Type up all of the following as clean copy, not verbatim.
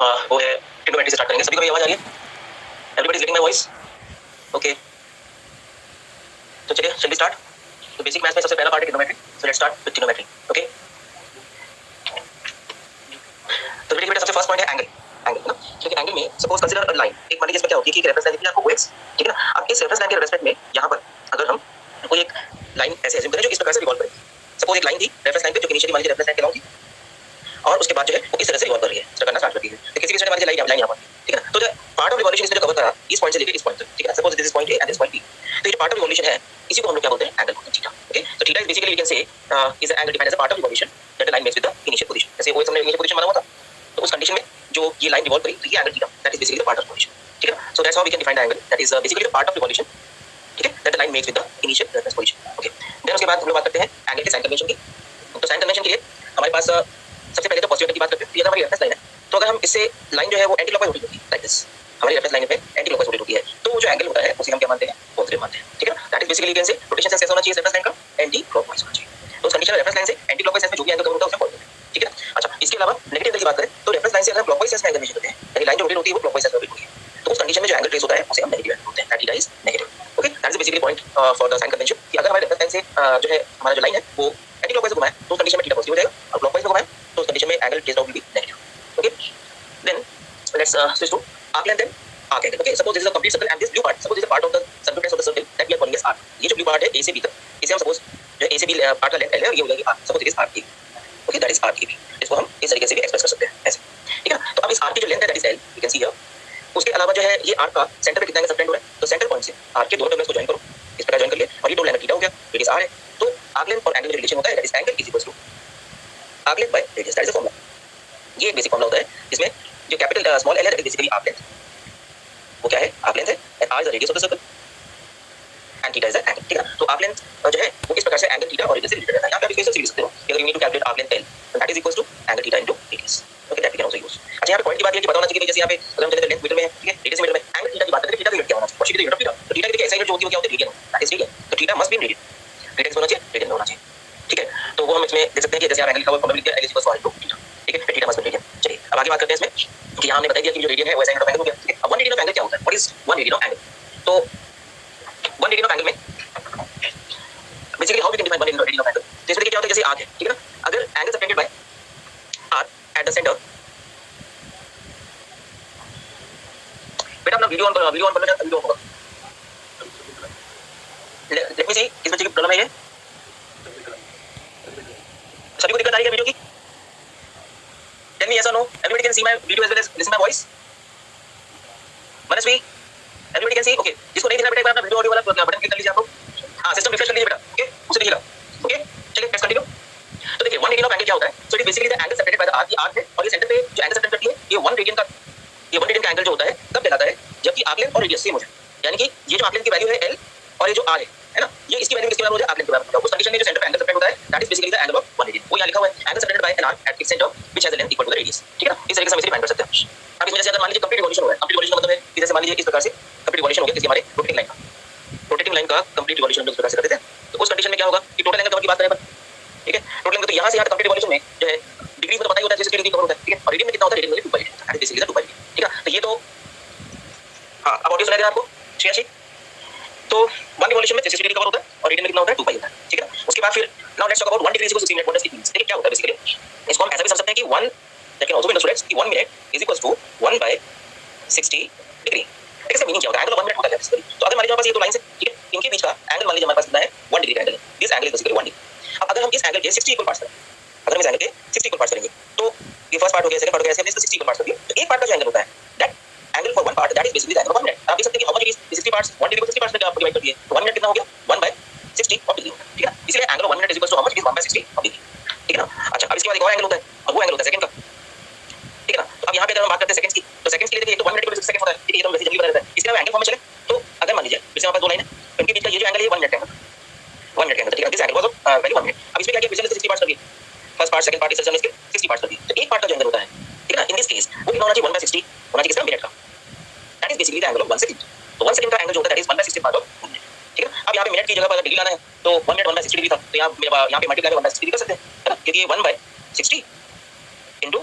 वो है ट्रिग्नोमेट्री से स्टार्ट करेंगे। सभी को मेरी आवाज आ रही है? Everybody is getting my voice? Okay, तो चलिए शैल वी स्टार्ट। तो बेसिक मैथ्स में सबसे पहला पार्ट है trigonometry, so let's start with trigonometry. Okay, तो बेटा सबसे फर्स्ट पॉइंट है एंगल। एंगल ना, क्योंकि एंगल में सपोज कंसीडर अ लाइन, एक मान लीजिए इसमें क्या होगी कि रेफरेंस लाइन आपको OX, ठीक है ना। अब इस रेफरेंस लाइन के रेस्पेक्ट में यहाँ पर अगर हम कोई एक लाइन ऐसे अज्यूम करें जो इस प्रकार से रिवॉल्व करे। सपोज एक लाइन थी रेफरेंस लाइन पे जो इनिशियली मान लीजिए रेफरेंस लाइन के अलाउंग थी, और उसके बाद जो है वो इस तरह से रिवॉल्व कर रही है, इस तरह करना स्टार्ट करती है। तो किसी भी मान लीजिए लाइन यहाँ पर, ठीक है ना। तो पार्ट ऑफ रिवॉल्यूशन इसमें जो कवर करा इस पॉइंट से लेकर इस पॉइंट तक, ठीक है। Suppose this is point A and this point B, तो ये पार्ट ऑफ रिवॉल्यूशन है, इसी को हम लोग क्या बोलते हैं? एंगल बोलते हैं, ठीक है। ओके, तो theta is basically we can say is angle defined as a part of revolution that the line makes with the initial position. जैसे OX हमने इनिशियल पोजीशन माना हुआ था, तो उस कंडीशन में जो ये लाइन रिवॉल्व करी तो ये angle theta that is basically the part of revolution, ठीक है। So that's how we can define the angle that is basically the part of revolution, ठीक है, that the line makes with the initial reference position. Okay, then उसके बाद हम लोग बात करते हैं एंगल के साइन कन्वेंशन की। तो साइन कन्वेंशन के लिए हमारे पास सबसे पहले तो पॉजिटिव की बात करते हैं। ये हमारी रेफरेंस लाइन है, तो अगर हम इससे लाइन जो है वो एंटी क्लॉकवाइज रोटेट होती है लाइक दिस, हमारी रेफरेंस लाइन पे एंटी क्लॉकवाइज रोटेट होती है, तो वो जो एंगल होता है उसे हम क्या मानते हैं? पॉजिटिव मानते हैं, ठीक है। That is basically can say rotation sense कैसा होना चाहिए रेफरेंस लाइन का? एंटी क्लॉकवाइज होना चाहिए। तो उस कंडीशन में रेफरेंस लाइन से एंटी क्लॉकवाइज सेंस में जो भी एंगल कवर होता है उसे पॉजिटिव, ठीक है। अच्छा, इसके अलावा नेगेटिव एंगल की बात करें तो रेफरेंस लाइन से अगर हम क्लॉकवाइज सेंस में एंगल मेजर करते हैं, यानी लाइन जो रोटेट होती है वो क्लॉकवाइज सेंस में रोटेट होती है, तो उस कंडीशन में जो एंगल ट्रेस होता है उसे हम नेगेटिव एंगल बोलते हैं, that theta is negative. Okay, that is basically point for the sign convention कि अगर हमारे रेफरेंस लाइन से जो है हमारा जो लाइन है वो एंटी क्लॉकवाइज घुमाए तो उस कंडीशन में थीटा पॉजिटिव हो जाएगा, और क्लॉकवाइज घुमाए तो उस कंडीशन में angle trace out will be negative. Okay, then let's switch to arc length and arc angle. Okay, suppose this is a complete circle and this blue part, suppose this is a part of the circumference of the circle that we are calling as arc. ये जो blue part है A से B तक, इसे हम suppose जो A से B part का लेंथ L है और ये हो जाएगी arc, suppose it is arc AB. Okay, that is arc AB. इसको हम इस तरीके से भी एक्सप्रेस कर सकते हैं ऐसे, ठीक है। तो अब इस arc की जो लेंथ है that is L, you can see here. उसके अलावा जो है ये arc का सेंटर पे कितना एंगल सबटेंड हो रहा है, तो सेंटर पॉइंट से arc के दोनों टर्मिनल्स को ज्वाइन करो, इस प्रकार ज्वाइन कर लिए, और ये टोटल एंगल थीटा हो गया, रेडियस r है। तो arc length और एंगल का रिलेशन होता है that is angle is equals to arc length by radius, that is the formula. ये एक बेसिक फॉर्मूला होता है जिसमें जो कैपिटल स्मॉल l है that is basically arc length, वो क्या है? आर्क लेंथ है, and r is the radius of the circle and theta is the angle, ठीक है। तो आर्क लेंथ जो है वो इस प्रकार से एंगल थीटा और रेडियस से रिलेटेड है। यहां पे आप इसको लिख सकते हो कि अगर you need to calculate arc length l that is equals to angle theta into radius. Okay, that we can also use. अच्छा, यहां पे पॉइंट की बात ये कि पता होना चाहिए कि जैसे यहां पे अगर हम लेंथ मीटर में है, ठीक है, रेडियस मीटर में, एंगल थीटा की बात करें थीटा का यूनिट क्या होना चाहिए? क्वेश्चन की यूनिट ऑफ थीटा, तो थीटा की देखिए ऐसा यूनिट जो होती है वो क्या होती है? Radian, that is radian. तो theta must be in radian, radian होना चाहिए, रेडियन होना चाहिए, ठीक है। तो वो हम इसमें देख सकते हैं कि जैसे आप एंगल का फॉर्मूला लिख दिया l is equals to r into theta, ठीक है, थीटा मस्ट बी रेडियन। चलिए अब आगे बात करते हैं इसमें कि यहां हमने बता दिया कि जो रेडियन है वो ऐसा यूनिट ऑफ एंगल हो गया, ठीक है। अब 1 रेडियन ऑफ एंगल क्या होता है? What is 1 radian of angle? तो 1 रेडियन ऑफ एंगल में basically how we can define 1 radian of angle? तो इसमें देखिए क्या होता है, जैसे आर्क है, ठीक है ना, अगर angle subtended bye r at the centre, बेटा अपना वीडियो ऑन कर लो, वीडियो ऑन कर लो, वीडियो होगा। लेट मी सी, इस बच्चे की प्रॉब्लम है ये, सभी को दिक्कत आ रही है वीडियो की? टेल मी यस और no, everybody can see my video as well as listen my voice? Manasvi, everybody can see? Okay, जिसको नहीं दिख रहा बेटा एक बार अपना वीडियो ऑडियो वाला बटन क्लिक कर लीजिए आप लोग। हां, सिस्टम रिफ्रेश कर लीजिए बेटा, ओके, उसे देखिएगा। ओके, चलिए नेक्स्ट कंटिन्यू। तो देखिए 1 रेडियन ऑफ एंगल क्या होता है? So it is basically the angle separated by the arc, ये आर्क है और ये सेंटर पे जो एंगल सेपरेट करती है ये 1 रेडियन का, ये 1 रेडियन का एंगल जो होता है कब कहलाता है? जबकि आर्क लेंथ और रेडियस सेम हो जाए, यानी कि ये जो आर्क लेंथ की वैल्यू है L और ये जो R है ना, ये इसकी वैल्यू किसके बराबर हो जाए? आर्क लेंथ के बराबर हो जाए। उस कंडीशन में जो सेंटर पे एंगल सेपरेट होता है that is basically the angle of 1 radian. वो यहां लिखा हुआ है, angle separated by an arc at its centre which has a length equal to the radius, ठीक है ना। इस तरीके से हम इसे डिफाइन कर सकते हैं। अब इसमें जैसे अगर मान लीजिए कंप्लीट रिवॉल्यूशन हो रहा है, कंप्लीट रिवॉल्यूशन का मतलब है कि जैसे मान लीजिए इस प्रकार से कंप्लीट रिवॉल्यूशन हो गया किसी हमारे रोटेटिंग लाइन का, रोटेटिंग लाइन का कंप्लीट रिवॉल्यूशन हम लोग इस प्रकार से करते थे, तो उस कंडीशन में क्या होगा कि टोटल एंगल कवर की बात करें अपन, ठीक है, टोटल एंगल तो यहां से यहां तक कंप्लीट रिवॉल्यूशन में जो है डिग्री में तो पता ही होता है जैसे डिग्री कवर होता है, ठीक है, और रेडियन में कितना होता है? रेडियन में 2 पाई, दैट इज बेसिकली द 2 पाई, ठीक है। तो ये तो हां, अब ऑडियो सुनाई दे रहा है आपको? 86, तो 1 रिवॉल्यूशन में 360 डिग्री कवर होता है और रेडियन में कितना होता है? 2 पाई होता है, ठीक है। उसके बाद फिर now let's talk about 1 degree is equal to 60 minute. What does it means? देखिए क्या होता है बेसिकली, इसको हम ऐसा भी समझ सकते हैं कि 1 लेकिन आल्सो अंडरस्टूड कि 1 minute is equals to 1/60 degree. इसका मीनिंग क्या होता है? एंगल ऑफ 1 मिनट होता है बेसिकली। तो अगर मान लीजिए हमारे पास ये दो लाइंस है, ठीक है, इनके बीच का एंगल मान लीजिए हमारे पास कितना है? 1 डिग्री का एंगल है। This angle is basically 1 degree. अब अगर हम इस एंगल के 60 इक्वल पार्ट्स करें, अगर हम इस एंगल के 60 इक्वल पार्ट्स करेंगे तो ये फर्स्ट पार्ट हो गया, सेकंड पार्ट हो गया, ऐसे हमने इसको 60 इक्वल पार्ट्स कर दिए, तो एक पार्ट का जो एंगल होता है that angle for one part that is basically the angle of 1 minute. आप देख सकते हैं कि how much it is 60 parts, 1 degree को 60 पार्ट्स में आप डिवाइड कर दिए तो 1 मिनट कितना हो गया? 1/60 ऑफ डिग्री, ठीक है। इसलिए angle of 1 minute is equal to how much? It is 1/60 of degree, ठीक है ना। अच्छा, अब इसके बाद एक और एंगल होता है और वो एंगल होता है सेकंड का, ठीक है ना। तो अब यहाँ पे अगर हम बात करते हैं सेकंड्स की, तो सेकंड्स के लिए देखिए एक तो 1 मिनट के 60 सेकंड होता है, ठीक है, ये तो वैसे जल्दी बता देता है। इसके अलावा एंगल फॉर्म में चले तो अगर मान लीजिए जैसे हमारे पास दो लाइन है तो इनके बीच का ये जो एंगल है 1 मिनट का एंगल, 1 मिनट का एंगल, ठीक है। This angle was of value 1 minute. अब इसमें क्या किया? पिछले से 60 पार्ट्स कर दिए, फर्स्ट पार्ट सेकंड पार्ट इस तरह से इसके 60 पार्ट्स कर दिए, तो एक पार्ट का जो एंगल होता है, ठीक है ना, इन दिस केस वो कितना होना चाहिए? 1/60 होना चाहिए किसका? मिनट का, that is basically the angle of 1 second. तो 1 सेकंड का एंगल जो होता है that is 1/60 part of 1 minute, ठीक है। अब यहाँ पे मिनट की जगह पर डिग्री लाना है तो 1 मिनट 1/60 डिग्री था, तो यहाँ पे मल्टीप्लाई 1/60 डिग्री कर सकते हैं, है ना, क्योंकि ये 1/60 into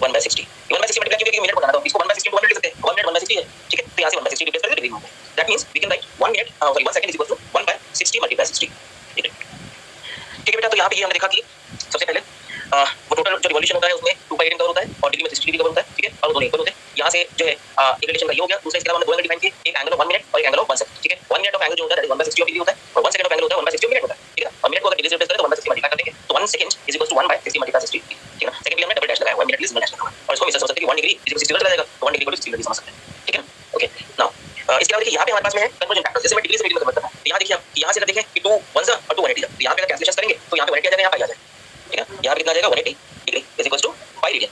1/60, 1/60 मल्टीप्लाई क्योंकि मिनट बताना था, इसको 1/60 1 मिनट लिख सकते हैं, 1 मिनट 1/60 है, ठीक है, तो यहाँ से 1/60 रिप्लेस कर डिग्री में। That means we can write 1 minute sorry 1 second is equal to 1/60 multiply 60, ठीक है। ठीक है बेटा, तो यहाँ पे ये हमने देखा कि सबसे पहले वो टोटल जो रिवॉल्यूशन होता है उसमें 2π कवर होता है और डिग्री में 60 डिग्री कवर होता है, ठीक है, और दोनों इक्वल होते हैं। यहाँ से जो है एक रिलेशन का ये हो गया। दूसरा इसके अलावा हमने दो एंगल डिफाइन किए, एक एंगल ऑफ 1 मिनट और एक एंगल ऑफ 1 सेकंड, ठीक है। 1 मिनट ऑफ एंगल जो होता है 1/60 ऑफ डिग्री होता है और 1 सेकंड ऑफ एंगल होता है 1/60 ऑफ मिनट होता है, ठीक है। और मिनट को अगर डिग्री से रिप्लेस करें तो 1/60 मल्टीप्लाई कर देंगे, तो 1 second is equal to 1/60 multiply 60, ठीक है ना। सेकंड के लिए हमने डबल डैश लगाया हुआ है, मिनट के लिए सिंगल डैश लगाया हुआ है, और इसको हम समझ सकते हैं कि 1 डिग्री इज इक्वल टू 60 चला जाएगा, तो 1 डिग्री इक्वल टू 60 समझ सकते हैं, ठीक है। ओके, नाउ इसके अलावा देखिए यहाँ पे हमारे पास में है कन्वर्जन फैक्टर, जैसे मैं डिग्री से मिनट में कन्वर्ट करना है, तो यहाँ देखिए आप यहाँ से अगर देखें कि 2 1 और 2 180 तो यहाँ पे अगर कैलकुलेशन करेंगे तो यहाँ पे 180 आ जाएगा, यहाँ पे आ जाएगा, ठीक है। यहाँ पे कितना आ जाएगा 180 degree is equal to 5 radian,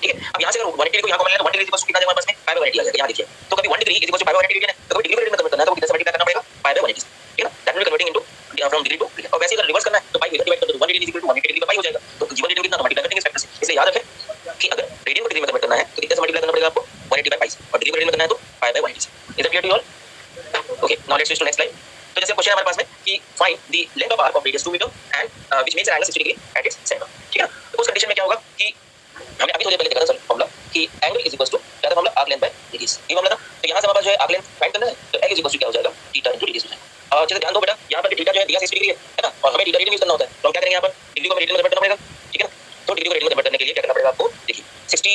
ठीक है। अब यहाँ से अगर 180 को यहाँ कॉमन लेना तो 1 डिग्री इज इक्वल टू कितना आ जाएगा हमारे पास में 5/180 आ जाएगा, यहाँ देखिए। तो कभी 1 degree is equal to 5/180 radian है, तो कभी डिग्री रेडियन में कन्वर्ट करना है तो कितने से मल्टीप्लाई करना पड़ेगा 5/180, ठीक है ना। That will converting into from degree to radian. और वैसे अगर रिवर्स करना है तो पाई डिवाइड कर दो, 1 degree is equal to 180 degree का पाई हो जाएगा, तो जीवन रेडियन कितना मल्टीप्लाई करेंगे इस फैक्टर से। इसलिए याद रखें कि अगर रेडियन को डिग्री में कन्वर्ट करना है तो कितने से मल्टीप्लाई करना पड़ेगा आपको 180/5 और डिग्री को रेडियन में करना है तो 5/180। Is that clear to you all? Okay, now let's switch to next slide. तो जैसे क्वेश्चन है हमारे पास में कि find the length of arc of radius 2 metre and which makes an angle 60 degree at its centre, ठीक है। तो उस कंडीशन में क्या होगा कि हमने अभी थोड़ी देर पहले देखा था सर फॉर्मूला कि एंगल इज इक्वल टू क्या था formula, arc length by radius, ये फॉर्मूला था। तो यहाँ से हमारे पास जो है आर्क लेंथ फाइंड करना है, तो एल इज इक्वल टू क्या हो जाएगा थीटा इनटू रेडियस हो जाएगा। और जैसे ध्यान दो बेटा, यहाँ पर थीटा जो है दिया 60 डिग्री है ना, और हमें थीटा रेडियन यूज करना होता है, तो हम क्या करेंगे यहाँ पर डिग्री को रेडियन में कन्वर्ट करना पड़ेगा, ठीक है। तो डिग्री को रेडियन में कन्वर्ट करने के लिए क्या करना पड़ेगा आपको, देखिए 60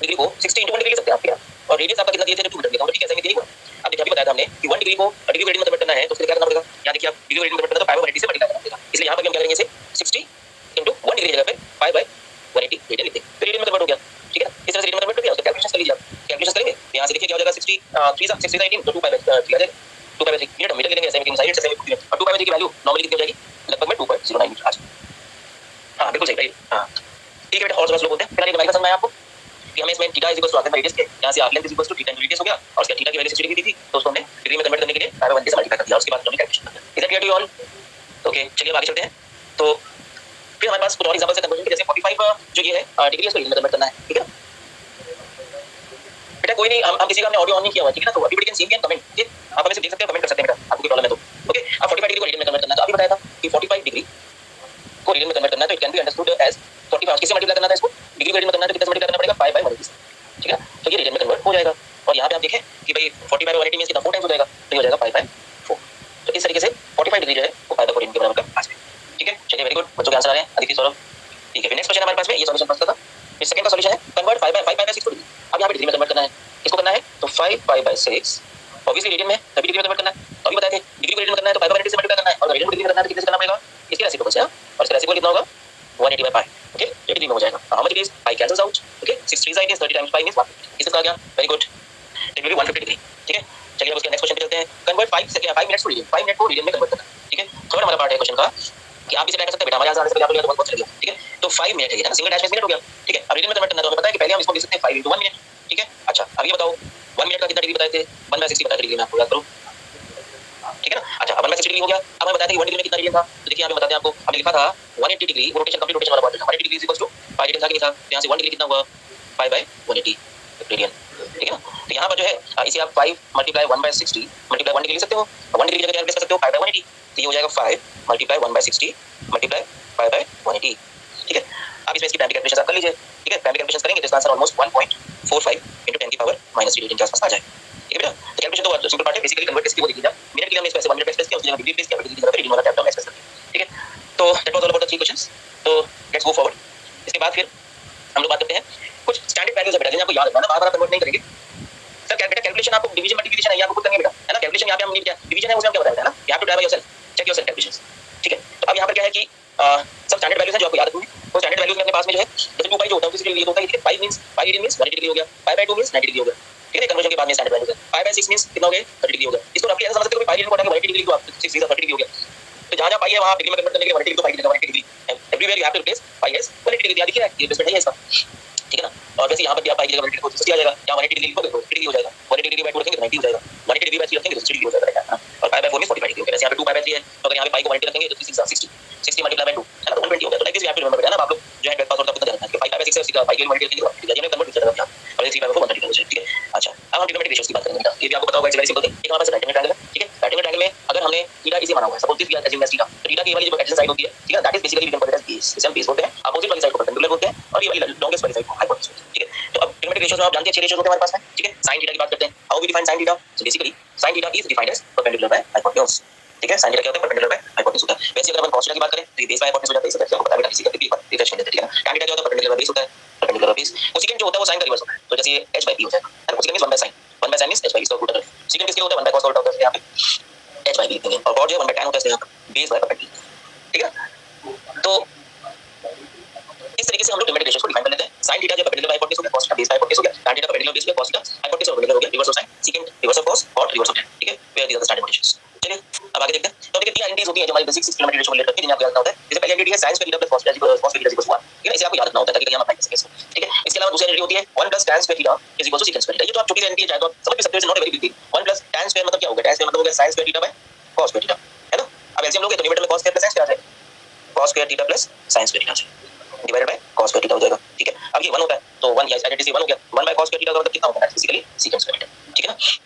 डिग्री को 60 into 1 डिग्री लिख सकते हैं आप, ठीक है। और रेडियस आपका कितना दिया था 2 मीटर लिखा, तो ठीक है ऐसे में दिया हुआ। अब देखिए अभी बताया था हमने कि 1 डिग्री को डिग्री को रेडियन में कन्वर्ट करना है तो उसके लिए क्या करना पड़ेगा, यहाँ देखिए आप डिग्री को रेडियन में कन्वर्ट करना है तो 5/180 से मल्टीप्लाई करना पड़ेगा। इसलिए यहाँ पर हम क्या करेंगे इसे 60 into 1 डिग्री की जगह पे 5/180 रेडियन लिखते हैं, तो रेडियन में कन्वर्ट हो गया, ठीक है। इस तरह से रेडियन में कन्वर्ट हो गया, उसका कैलकुलेशन कर लीजिए आप, कैलकुलेशन करेंगे यहाँ से देखिए क्या हो जाएगा 60 3 18 तो 2/3 आ जाएगा, 2/3 मीटर मीटर ले लेंगे, ऐसे में साइड से मीटर और 2/3 की वैल्यू नॉर्मली कितनी हो जाएगी, लगभग में 2.09 मीटर आ जाएगी। हां बिल्कुल सही, राइट, हां ठीक है बेटा। और समझ लो बोलते हैं फिर हमारी समझ में आया आपको कि हमें इसमें theta is equal to arc radius के, यहाँ से arc length is equal to theta into radius हो गया, और उसके थीटा की वैल्यू 60 डिग्री दी थी तो उसको हमने डिग्री में कन्वर्ट करने के लिए 5/1 से मल्टीप्लाई कर दिया, उसके बाद हमने कैलकुलेशन कर दिया। Is that clear to you all? Okay, चलिए अब आगे चलते हैं। तो फिर हमारे पास कुछ और एग्जांपल्स है कन्वर्जन के, जैसे 45 जो ये है डिग्री इसको रेडियन में कन्वर्ट करना है, ठीक है बेटा। कोई नहीं, हम किसी का हमने ऑडियो ऑन नहीं किया हुआ, ठीक है ना, तो everybody can C me and comment, ठीक है। आप हमें से देख सकते हो, कमेंट कर सकते हैं बेटा, आपको कोई प्रॉब्लम है तो। ओके, अब 45 डिग्री को रेडियन में कन्वर्ट करना है, तो अभी बताया था कि 45 डिग्री को रेडियन में कन्वर्ट करना है तो it can be understood as 45 किससे मल्टीप्लाई करना था इसको, डिग्री को रेडियन में करना है तो कितने से मल्टीप्लाई करना पड़ेगा 5/180, ठीक है। तो ये रेडियन में कन्वर्ट हो जाएगा, और यहाँ पे आप देखें कि भाई 45/180 मींस कितना 4 टाइम्स हो जाएगा, तो ये हो जाएगा 5/4। तो इस तरीके से 45 डिग्री जो है वो 5/4 के बराबर का आ जाएगा, ठीक है। चलिए वेरी गुड, बच्चों के आंसर आ रहे हैं, अदिति सौरभ, ठीक है। फिर नेक्स्ट क्वेश्चन हमारे पास में ये सॉल्यूशन फर्स्ट का था। फिर सेकंड का सॉल्यूशन है कन्वर्ट 5/6 टू डिग्री। अब यहाँ पे डिग्री में कन्वर्ट करना है, इसको करना है तो 5/6 ऑब्वियसली रेडियन में तभी डिग्री में कन्वर्ट करना है। तो अभी बताए थे डिग्री को रेडियन में करना है तो 5/180 से मल्टीप्लाई करना है, और रेडियन को डिग्री में करना है तो कितने से करना पड़ेगा, इसके रेसिप्रोकल से, और इसका रेसिप्रोकल कितना होगा 180/pi, ओके, ये डिग्री में हो जाएगा। How much it is, pi cancels out, okay, 6 3 is 30 times pi means 150, इसका आ गया, very good, it will be 150 degree, ठीक है। चलिए अब उसके नेक्स्ट क्वेश्चन पे चलते हैं। Convert 5 minutes to radian, 5 minute को रेडियन में कन्वर्ट करना, ठीक है। थर्ड हमारा पार्ट है क्वेश्चन का कि आप इसे क्या कर सकते हैं बेटा, हमारे आंसर आने से पहले आप लोग बहुत चल गया, ठीक है। तो 5 मिनट है ना, सिंगल डैश में मिनट हो गया, ठीक है। अब रेडियन में कन्वर्ट करना तो हमें पता है कि पहले हम इसको लिख सकते हैं 5 into 1 मिनट, ठीक है। अच्छा अब ये बताओ 1 मिनट का कितना डिग्री बताए थे, 1/60 बताया डिग्री में, आपको याद करो, ठीक है ना। अच्छा अब 1/60 डिग्री हो गया, अब हमें बताया था कि 1 डिग्री में कितना रेडियन था, तो देखिए यहाँ पे बताते हैं आपको, हमने लिखा था 180 डिग्री, वो रोटेशन कंप्लीट रोटेशन वाला पार्ट था, 180 degree is equal to 5 radian था कि नहीं था, तो यहाँ से 1 डिग्री कितना हुआ 5/180 रेडियन, ठीक है ना। तो यहाँ पर जो है इसे आप 5 मल्टीप्लाई 1/60 मल्टीप्लाई 1 डिग्री लिख सकते हो, 1 डिग्री की जगह रिप्लेस कर सकते हो 5/180, तो ये हो जाएगा 5 मल्टीप्लाई 1/60 मल्टीप्लाई 5/180, ठीक है। अब इसमें इसकी प्राइमरी कैलकुलेशन आप कर लीजिए, ठीक है। प्राइमरी कैलकुलेशन करेंगे तो इसका आंसर ऑलमोस्ट 1.45 into 10 की पावर -3 रेडियन के आसपास आ जाएगा, ठीक है बेटा। तो कैलकुलेशन तो सिंपल पार्ट है, बेसिकली कन्वर्ट किसकी वो देख लीजिए, मिनट के लिए हमने इसको ऐसे 1 मिनट एक्सप्रेस किया, उसकी जगह डिग्री प्लेस किया, डिग्री की जगह रेडियन वाला टैब डाउन एक्सप्रेस किया, ठीक है। तो that was all about the 3 questions. तो लेट्स गो फॉरवर्ड। इसके बाद फिर हम लोग बात करते हैं कुछ स्टैंडर्ड वैल्यूज है बेटा, जिन्हें आपको याद रखना है, बार-बार कन्वर्ट नहीं करेंगे। सर क्या बेटा कैलकुलेशन आपको डिवीजन मल्टीप्लिकेशन है, ये आपको खुद करनी है बेटा, है ना। कैलकुलेशन यहाँ पे हम नहीं किया, डिवीजन है उसे हम क्या बताया है ना, you have to try by yourself, check yourself calculations, ठीक है। तो अब यहाँ पर क्या है कि सब स्टैंडर्ड वैल्यूज हैं जो आपको याद रखनी है। वो स्टैंडर्ड वैल्यूज में अपने पास में जो है जैसे 2π जो होता है उसके लिए होता है, ठीक है। 5 मींस 5 रेडियन मींस 180 डिग्री हो गया, 5/2 मींस 90 डिग्री हो गया, ठीक है। कन्वर्जन के बाद में स्टैंडर्ड वैल्यूज है 5/6 मींस कितना हो गया 30 डिग्री हो गया। इसको रफली ऐसा समझ सकते हो कि 5 रेडियन को हटा के 180 डिग्री को आप 6 3 30 डिग्री हो गया। तो जहां पाई है वहां डिग्री में कन्वर्ट करने के लिए 180 तो 5 degree 180 degree, everywhere you have to replace pi as 180 degree, याद रखिए ये रिप्लेसमेंट है इसका, ठीक है ना। और वैसे यहाँ पर भी आप पाई की जगह 180 को 60 आ जाएगा, यहाँ 180 डिग्री लिखोगे तो 50 डिग्री हो जाएगा, 180 डिग्री बाय 2 रखेंगे तो 90 हो जाएगा, 180 डिग्री बाय 3 रखेंगे तो 60 डिग्री हो जाएगा, और 5/4 में 45 डिग्री हो गया। वैसे यहाँ पे 2π/3 है, तो अगर यहाँ पे पाई को 180 रखेंगे तो 3 6 60 मल्टीप्लाई बाय 2 है ना, तो 120 हो गया। तो like this you have to remember बेटा ना, आप लोग जो है 12 पास और तक ध्यान रखना कि 5/6 है, उसका पाई की 180 रखेंगे तो ये कन्वर्ट हो जाएगा यहाँ, और 3/4 130 हो जाएगा, ठीक है। अच्छा अब हम ट्रिग्नोमेट्रिक रेशियोज की बात करेंगे बेटा, ये भी आपको पता होगा, इट्स वेरी सिंपल थिंग। एक हमारे पास राइट एंगल ट्रायंगल है, ठीक है। राइट एंगल ट्रायंगल में अगर हमने थीटा इसे माना हुआ है, suppose this we are assume as theta, तो थीटा की ये वाली जो एडजेसेंट साइड होती है, ठीक है, that is basically we can call it as base, इसे हम बेस बोलते हैं। अपोजिट वाली साइड को परपेंडिकुलर बोलते हैं, और ये वाली लॉन्गेस्ट वाली साइड को हाइपोटेन्यूज बोलते हैं, ठीक है। तो अब रेशियोज में आप जानते हैं 6 रेशियोज होते हैं हमारे पास में, ठीक है। sin थीटा की बात करते हैं, how we define sin theta, so basically sin theta is defined as perpendicular by hypotenuse, ठीक है। sin थीटा क्या होता है, परपेंडिकुलर बाय हाइपोटेन्यूज होता है। वैसे अगर अपन cos थीटा की बात करें तो ये बेस बाय हाइपोटेन्यूज हो जाता है, इससे आपको पता है बेटा, इसी का भी रिलेशन देते हैं, ठीक है। tan थीटा क्या होता है, परपेंडिकुलर बेस होता है, परपेंडिकुलर बेस। कोसेकेंट जो होता है वो sin का रिवर्स होता है, तो जैसे ये h/p हो जाएगा, है ना। Cosecant means 1/sin, 1/sin means h/p इसका उल्टा कर, सेकंड किसके होता है 1/cos का उल्टा होता है, यहाँ पे h/p लिखेंगे, और cot जो है 1/tan होता है, यहाँ पे बेस बाय परपेंडिकुलर, ठीक है। तो इस तरीके से हम लोग लिमिट रेशियोज को डिफाइन कर लेते हैं। sin थीटा जो परपेंडिकुलर बाय हाइपोटेन्यूज हो गया, cos theta base by hypotenuse हो गया, tan थीटा परपेंडिकुलर बेस हो गया, cos थीटा हाइपोटेन्यूज और परपेंडिकुलर हो गया, reverse of sin, second reverse of cos, cot reverse of tan, ठीक है। Where these are the standard notations. चलिए अब आगे देखते हैं। तो देखिए तीन आइडेंटिटीज होती हैं जो हमारी बेसिक 6 लिमिट रेशियो को रिलेट करती है, जिन्हें आपको याद रखना होता है। जैसे पहली आइडेंटिटी है sin square theta plus cos theta equals cos theta 1, ठीक है। इसे आपको याद रखना होता है ताकि कहीं हम अप्लाई कर सकें इसको, ठीक है। इसके अलावा दूसरी आइडेंटिटी होती है 1 plus tan square theta is equals to secant square theta. ये तो आप छोटी सी आइडेंटिटी है, चाहे तो आप समझ भी सकते हो, it's not a very big deal. 1 plus tan square मतलब क्या होगा, tan स्क्वायर मतलब हो गया sin square theta by cos square theta, है ना। अब एलसीएम लोगे तो लिमिट में cos square plus sin square आ जाएगा, cos square theta plus sin square theta divided by cos square theta हो जाएगा, ठीक है। अब ये 1 होता है तो 1 या आइडेंटिटी 1 हो गया, 1 बाय cos स्क्वायर थीटा का मतलब कितना होगा, बेसिकली secant स्क्वायर थीटा, ठीक है ना।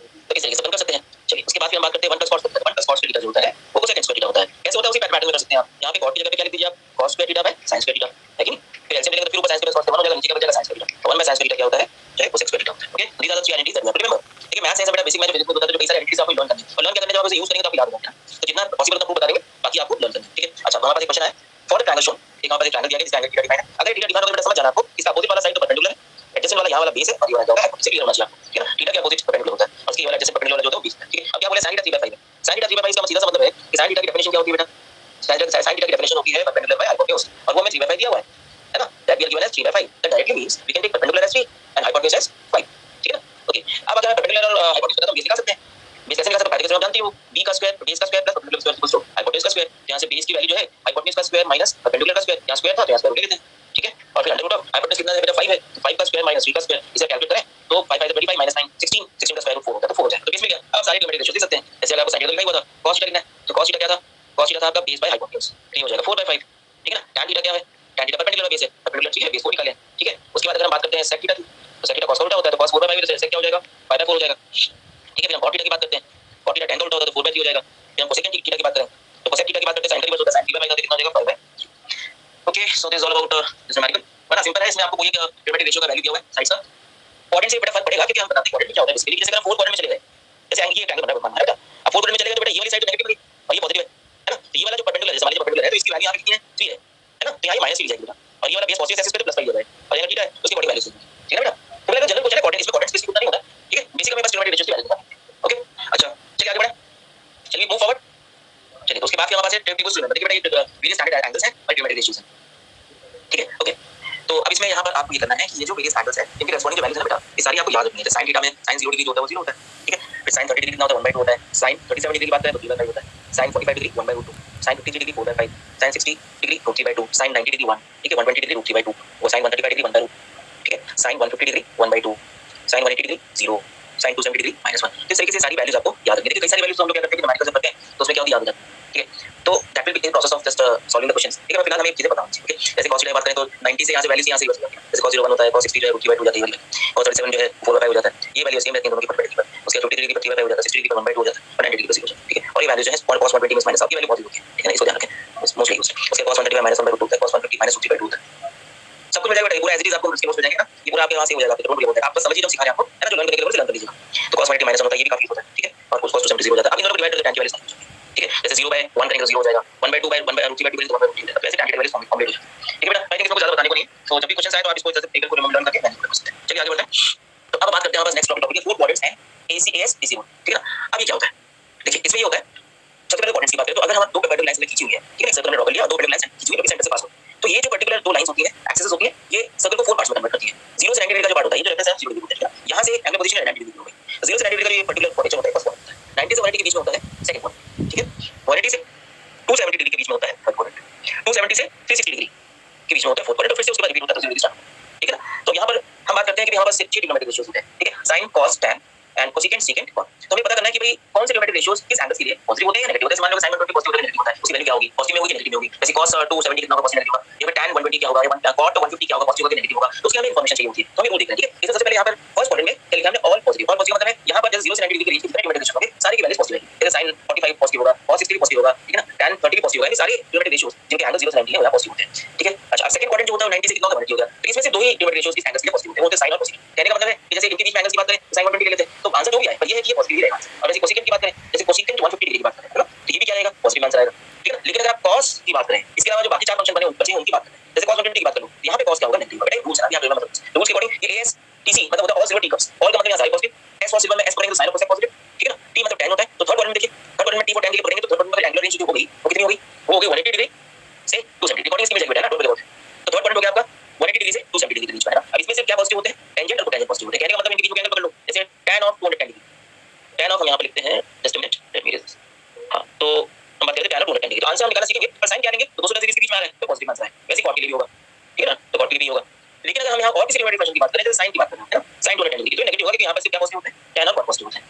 तो इस तरीके से अपन कर सकते हैं। चलिए उसके बाद फिर हम बात करते हैं 1 plus cos square, 1 plus cos square theta जो होता है वो secant स्क्वायर थीटा होता है। कैसे होता है उसी पैटर्न में कर सकते हैं आप। यहाँ पे cot की जगह पे क्या लिख दीजिए आप, cos square theta bye sin square theta, है कि नहीं। फिर एलसीएम लेंगे तो फिर ऊपर sin स्क्वायर cos स्क्वायर 1 हो जाएगा, नीचे का बचेगा sin स्क्वायर थीटा, तो 1 बाय sin स्क्वायर थीटा क्या होता है, चाहे cos स्क्वायर थीटा होता है, okay. These are the three identities that you have to remember, ठीक है। मैथ्स है बेटा, बेसिक मैथ फिजिक्स में होता है, जो कई सारे आइडेंटिटीज आपको लर्न करनी है, और लर्न करने जब आप इसे यूज करेंगे तो आपको याद होगा, तो जितना पॉसिबल उतना प्रूव बता देंगे, बाकी आपको लर्न करना है, ठीक है। अच्छा हमारे पास एक क्वेश्चन है, फॉर द ट्रायंगल शोन, एक हमारे पास एक ट्रायंगल दिया गया जिसका एंगल थीटा डिफाइन है। अगर थीटा डिफाइन हो तो बेटा समझ जाना आपको, इसका अपोजिट वाला साइड तो परपेंडिकुलर है, एडजेसेंट वाला यहाँ वाला बेस है और ये वाला क्या होगा हाइपोटेन्यूज, क्लियर होना चाहिए आपको, ठीक है ना। थीटा के अपोजिट परपेंडिकुलर होता है और इसकी वाला एडजेसेंट परपेंडिकुलर वाला जो होता है वो बेस है, ठीक है। अब क्या बोले sin थीटा 3/5 है, sin थीटा 3/5 इसका सीधा सा मतलब है कि sin थीटा की डेफिनेशन क्या होती है बेटा, sin थीटा की डेफिनेशन होती है परपेंडिकुलर बाय हाइपोटेन्यूज, और वो हमें 3/5 दिया हुआ है ना, that we are given as 3/5, that directly means we can take perpendicular as 3 and hypotenuse as 5, ठीक है ना। ओके अब अगर परपेंडिकुलर और हाइपोटेन्यूज पता तो बेस निकाल सकते हैं। बेस कैसे निकाल सकते हैं, पहले आप जानते हो b का स्क्वायर बेस का square plus perpendicular square equals to hypotenuse का स्क्वायर। यहाँ से बेस की वैल्यू जो है हाइपोटेन्यूज का स्क्वायर माइनस परपेंडिकुलर का स्क्वायर, यहाँ स्क्वायर था तो यहाँ स्क्वायर ले लेते हैं, ठीक है। और फिर अंडर रूट ऑफ हाइपोटेन्यूज कितना है बेटा 5 है, तो 5 का स्क्वायर माइनस 3 का स्क्वायर, इसे कैलकुलेट करें तो 5 5 25 माइनस 9 16, 16 का स्क्वायर रूट 4 होता है, तो 4 हो जाएगा। तो बेस में क्या आप सारे लिमिट रेशियो दे सकते हैं। जैसे अगर आपको sin थीटा लिखना ही हुआ था, cos थीटा लिखना है तो cos थीटा क्या था, cos थीटा था आपका बेस बाय हाइपोटेन्यूज, 3 हो जाएगा 4/5, ठीक है ना। tan थीटा क्या है, tan थीटा परपेंडिकुलर बेस है, परपेंडिकुलर ठीक है, बेस को निकालें, ठीक है। उसके बाद अगर हम बात करते हैं sec थीटा की, तो sec थीटा cos का उल्टा होता है, तो cos 4/5 तो sec क्या हो जाएगा 5/4 हो जाएगा, ठीक है। फिर हम cot थीटा की बात करते हैं, cot थीटा tan का उल्टा होता है तो 4/3 हो जाएगा। फिर हम cosecant थीटा की बात करें तो cosec थीटा की बात करते हैं sin का रिवर्स होता है, sin 3/5 होता है, कितना हो जाएगा 5/3, okay. So this is all about this numerical, बड़ा सिंपल है। इसमें आपको कोई लिमिट रेशियो का वैल्यू दिया हुआ है साइड से, क्वाड्रेंट से बड़ा फर्क पड़ेगा क्योंकि हम बताते हैं क्वाड्रेंट में क्या होता है बेसिकली। जैसे अगर हम 4 क्वाड्रेंट में चले गए, जैसे एंगल की एक एंगल बना है बेटा, अब 4 क्वाड्रेंट में चले गए तो बेटा ये वाली साइड नेगेटिव होगी और ये पॉजिटिव है ना। तो ये वाला जो परपेंडिकुलर है, जैसे मान लीजिए परपेंडिकुलर है तो इसकी वैल्यू यहाँ पे कितनी है 3 है ना, तो यहाँ ये माइनस 3 जाएगी बेटा, और ये वाला बेस पॉजिटिव एक्सिस पे प्लस 5 हो जाएगा, और ये थीटा है तो उसकी बड़ी वैल्यू होगी, ठीक है बेटा। तो बेटा जनरल क्वेश्चन है क्वाड्रेंट, इसमें क्वाड्रेंट स्पेस उतना नहीं होता, ठीक है। बेसिक में बस ट्रिग्नोमेट्री रेशियो की वैल्यू होता है, ओके। अच्छा चलिए आगे बढ़े, चलिए मूव फॉरवर्ड। चलिए तो उसके बाद फिर हमारे पास है ट्रिग्नोमेट्री रेशियो, देखिए बेटा ये वेरियस स्टैंडर्ड एंगल्स हैं और ट्रिग्नोमेट्री रेशियोज हैं, ठीक है, ओके। तो अब इसमें यहाँ पर आपको ये करना है कि ये जो वेरियस एंगल्स है इनके करेस्पॉन्डिंग जो वैल्यूज है बेटा ये सारी आपको याद रखनी है। तो sin थीटा में sin 0 डिग्री जो होता है वो 0 होता है, ठीक है। फिर sin 30 डिग्री कितना होता है 1/2 होता है, sin 37 डिग्री की बात करें तो 3/5 होता है, sin 45 degree 1/2, sin 53 degree 4/5, sin 60 degree √3/2, sin 90 degree 1, ठीक है, 120 डिग्री √3/2, और sin 135 डिग्री 1/2, ठीक है, sin 150 degree 1/2, sin 180 degree 0, sin 270 degree -1। इस तरीके से सारी वैल्यूज आपको याद रखनी है। देखिए कई सारी वैल्यूज हम लोग क्या करते हैं कि न्यूमेरिकल से पढ़ते हैं तो उसमें क्या होती है याद हो जाती है, ठीक है। तो that will be in process of just solving the questions, ठीक है। फिलहाल हमें चीजें बताऊंगी, ओके। जैसे cos थीटा की बात करें तो 90 से यहाँ से वैल्यूज यहाँ से हो जाती है, जैसे cos 0 1 होता है, cos 60 जो है √3/2 हो जाती है, cos 37 जो है 4/5 हो जाता है, ये वैल्यू सेम रहती है दोनों की परपेंडिकुलर। उसके 50 डिग्री पर 3/5 हो जाता है, 60 डिग्री पर 1/2 हो जाता है, और 90 डिग्री पर 0 हो जाता है, ठीक है। और ये वैल्यू जो है cos 120 में माइनस आपकी वैल्यू पॉजिटिव होती है, ठीक है ना, इसको ध्यान रखें, मोस्टली यूज्ड। उसके cos 130 में -1/2 होता है, cos 150 -2/2 होता है, सब कुछ मिल जाएगा पूरा एज इट इज, आपको इसके नोट्स मिल जाएंगे ना, ये पूरा आपके वहां से हो जाएगा, तो डोंट वरी, आप बस समझिए, जो सिखा रहे हैं आपको, है ना, जो लर्न करने के लिए लर्न कर लीजिएगा। तो cos 180 -1 होता है, ये भी काफी होता है, ठीक है, और cos 270 0 हो जाता है। अब इन दोनों को डिवाइड करके tan की वैल्यू समझिए, ठीक है। जैसे 0/1 करेंगे तो 0 हो जाएगा, 1/2 1/2 √3/2 तो 1/2 तो ऐसे tan की वैल्यू फॉर्मुलेट हो जाती है, ठीक है बेटा। आई थिंक इसको ज्यादा बताने को नहीं है, तो जब भी क्वेश्चन आए तो आप इसको जैसे टेबल को रिमेंबर लर्न करके मैनेज कर सकते हैं। चलिए आगे बढ़ते हैं। तो अब बात करते हैं बस नेक्स्ट टॉपिक है 4 क्वाड्रेंट्स हैं AC AS BC, ठीक है ना। अब ये क्या होता है, देखिए इसमें ये होता है, सबसे पहले क्वाड्रेंट्स की बात करें तो अगर हम दो परपेंडिकुलर लाइंस में खींची हुई है, ठीक है, सर्कल में ड्रॉ कर लिया और दो परपेंडिकुलर लाइंस खींची हुई है सेंटर से पास हो, तो ये जो पर्टिकुलर दो लाइंस होती है, एक्सेस होती है, ये सर्कल को 4 पार्ट्स में कन्वर्ट करती है। 0 से 90 डिग्री का जो पार्ट होता है ये जो रेफरेंस है 0 डिग्री होता है, यहां से एंगल पोजीशन है 90 डिग्री हो गई। 0 से 90 डिग्री का ये पर्टिकुलर क्वाड्रेंट होता है फर्स्ट क्वाड्रेंट, 90 से 180 के बीच में होता है सेकंड क्वाड्रेंट, ठीक है। 180 से 270 डिग्री के बीच में होता है थर्ड क्वाड्रेंट, 270 से 360 डिग्री के बीच में होता है फोर्थ क्वाड्रेंट, और फिर से उसके बाद रिपीट होता है 0 डिग्री स्टार्ट, ठीक है ना। तो यहां पर हम बात करते हैं कि हमारे पास 6 ट्रिग्नोमेट्रिक रेशियोज होते हैं, ठीक है, sin cos tan and cosecant secant cot. तो हमें पता करना है कि भाई कौन से ट्रिग्नोमेट्रिक रेशियोज किस एंगल्स के लिए पॉजिटिव होते हैं या नेगेटिव होते हैं। मान लो sin 120 पॉजिटिव होता है, नेगेटिव होता है, उसकी वैल्यू क्या होगी, पॉजिटिव में होगी नेगेटिव में होगी। जैसे cos 270 कितना होगा, पॉजिटिव नेगेटिव होगा, या फिर tan 120 क्या होगा, या cot 150 क्या होगा, पॉजिटिव होगा कि नेगेटिव होगा, तो उसकी हमें इंफॉर्मेशन चाहिए होती है, तो हमें वो देखना है, ठीक है। इससे सबसे पहले यहां पर फर्स्ट क्वाड्रेंट में क्या लिखा हमने, ऑल पॉजिटिव। ऑल पॉजिटिव मतलब है यहां पर जैसे 0 से 90 डिग्री के बीच में ट्रिग्नोमेट्रिक रेशियो होंगे सारी की वैल्यूज पॉजिटिव है। जैसे sin 45 पॉजिटिव होगा, cos 60 पॉजिटिव होगा, ठीक है ना, tan 30 पॉजिटिव होगा, सारे ट्रिग्नोमेट्रिक रेशियोज जिनके एंगल 0 से 90 है वो यहाँ पॉजिटिव होते हैं, ठीक है। अच्छा, सेकंड क्वाड्रेंट जो होता है वो 90 से कितना होगा, 180 होगा, तो इसमें से दो ही ट्रिग्नोमेट्रिक रेशियोज इस एंगल्स के लिए पॉजिटिव होते हैं, वो होते हैं साइन और कोसेक। कहने का मतलब है कि जैसे इनके बीच में एंगल्स की बात करें sin 120 ले लेते हैं, तो आंसर जो भी आए पर ये है कि ये पॉजिटिव ही रहेगा। और जैसे कोसेक की बात करें, जैसे कोसेक 150 डिग्री की बात करें, है ना, तो ये भी क्या रहेगा, पॉजिटिव आंसर आएगा, ठीक है। लेकिन अगर आप cos की बात करें, इसके अलावा जो बाकी चार फंक्शन बने ऊपर से उनकी बात करें, जैसे cos 120 की बात करूं, यहाँ पे cos क्या होगा, नेगेटिव होगा, बेटा रूल्स है, यहाँ पे मतलब रूल्स के अकॉर्डिंग ये as tc मतलब होता है all silver T cups, all का मतलब यहाँ सारे पॉजिटिव, s फॉर सिल्वर में s पढ़ेंगे तो sin और cosec पॉजिटिव, ठीक है ना। t मतलब tan होता है, तो थर्ड क्वाड्रेंट में देखिए, थर्ड क्वाड्रेंट में t फॉर tan के लिए पढ़ेंगे तो थर्ड क्वाड्रेंट में एंगुलर रेंज जो हो गई वो कितनी हो गई, वो हो गई 180 डिग्री से 270 डिग्री, इसकी वजह बेटा ना, तो थर्ड क्वाड्रेंट हो गया आपका 180 डिग्री से 270 डिग्री के बीच में, है ना। अब इसमें से क्या पॉजिटिव होते हैं, टेंजेंट और कोटेंजेंट पॉजिटिव होते हैं। कहने का मतलब इनके बीच में एंगल पकड़ लो, जैसे tan of 210 degree, tan of हम यहाँ पे लिखते हैं, just a minute let me read, हां तो हम बात करते हैं tan ऑफ 210 डिग्री, तो आंसर हम निकालना सीखेंगे, पर साइन क्या लेंगे तो 210 डिग्री के बीच में आ रहा है तो पॉजिटिव आंसर है, वैसे कॉट के लिए भी होगा, ठीक है ना, तो कॉट के लिए भी होगा। लेकिन अगर हम यहाँ और किसी ट्रिग्नोमेट्रिक फंक्शन की बात करें, जैसे sin की बात करें, है ना, sin 210 डिग्री, तो नेगेटिव होगा क्योंकि यहाँ पे सिर्फ क्या पॉजिटिव होते हैं, tan और cot पॉजिटिव होते हैं।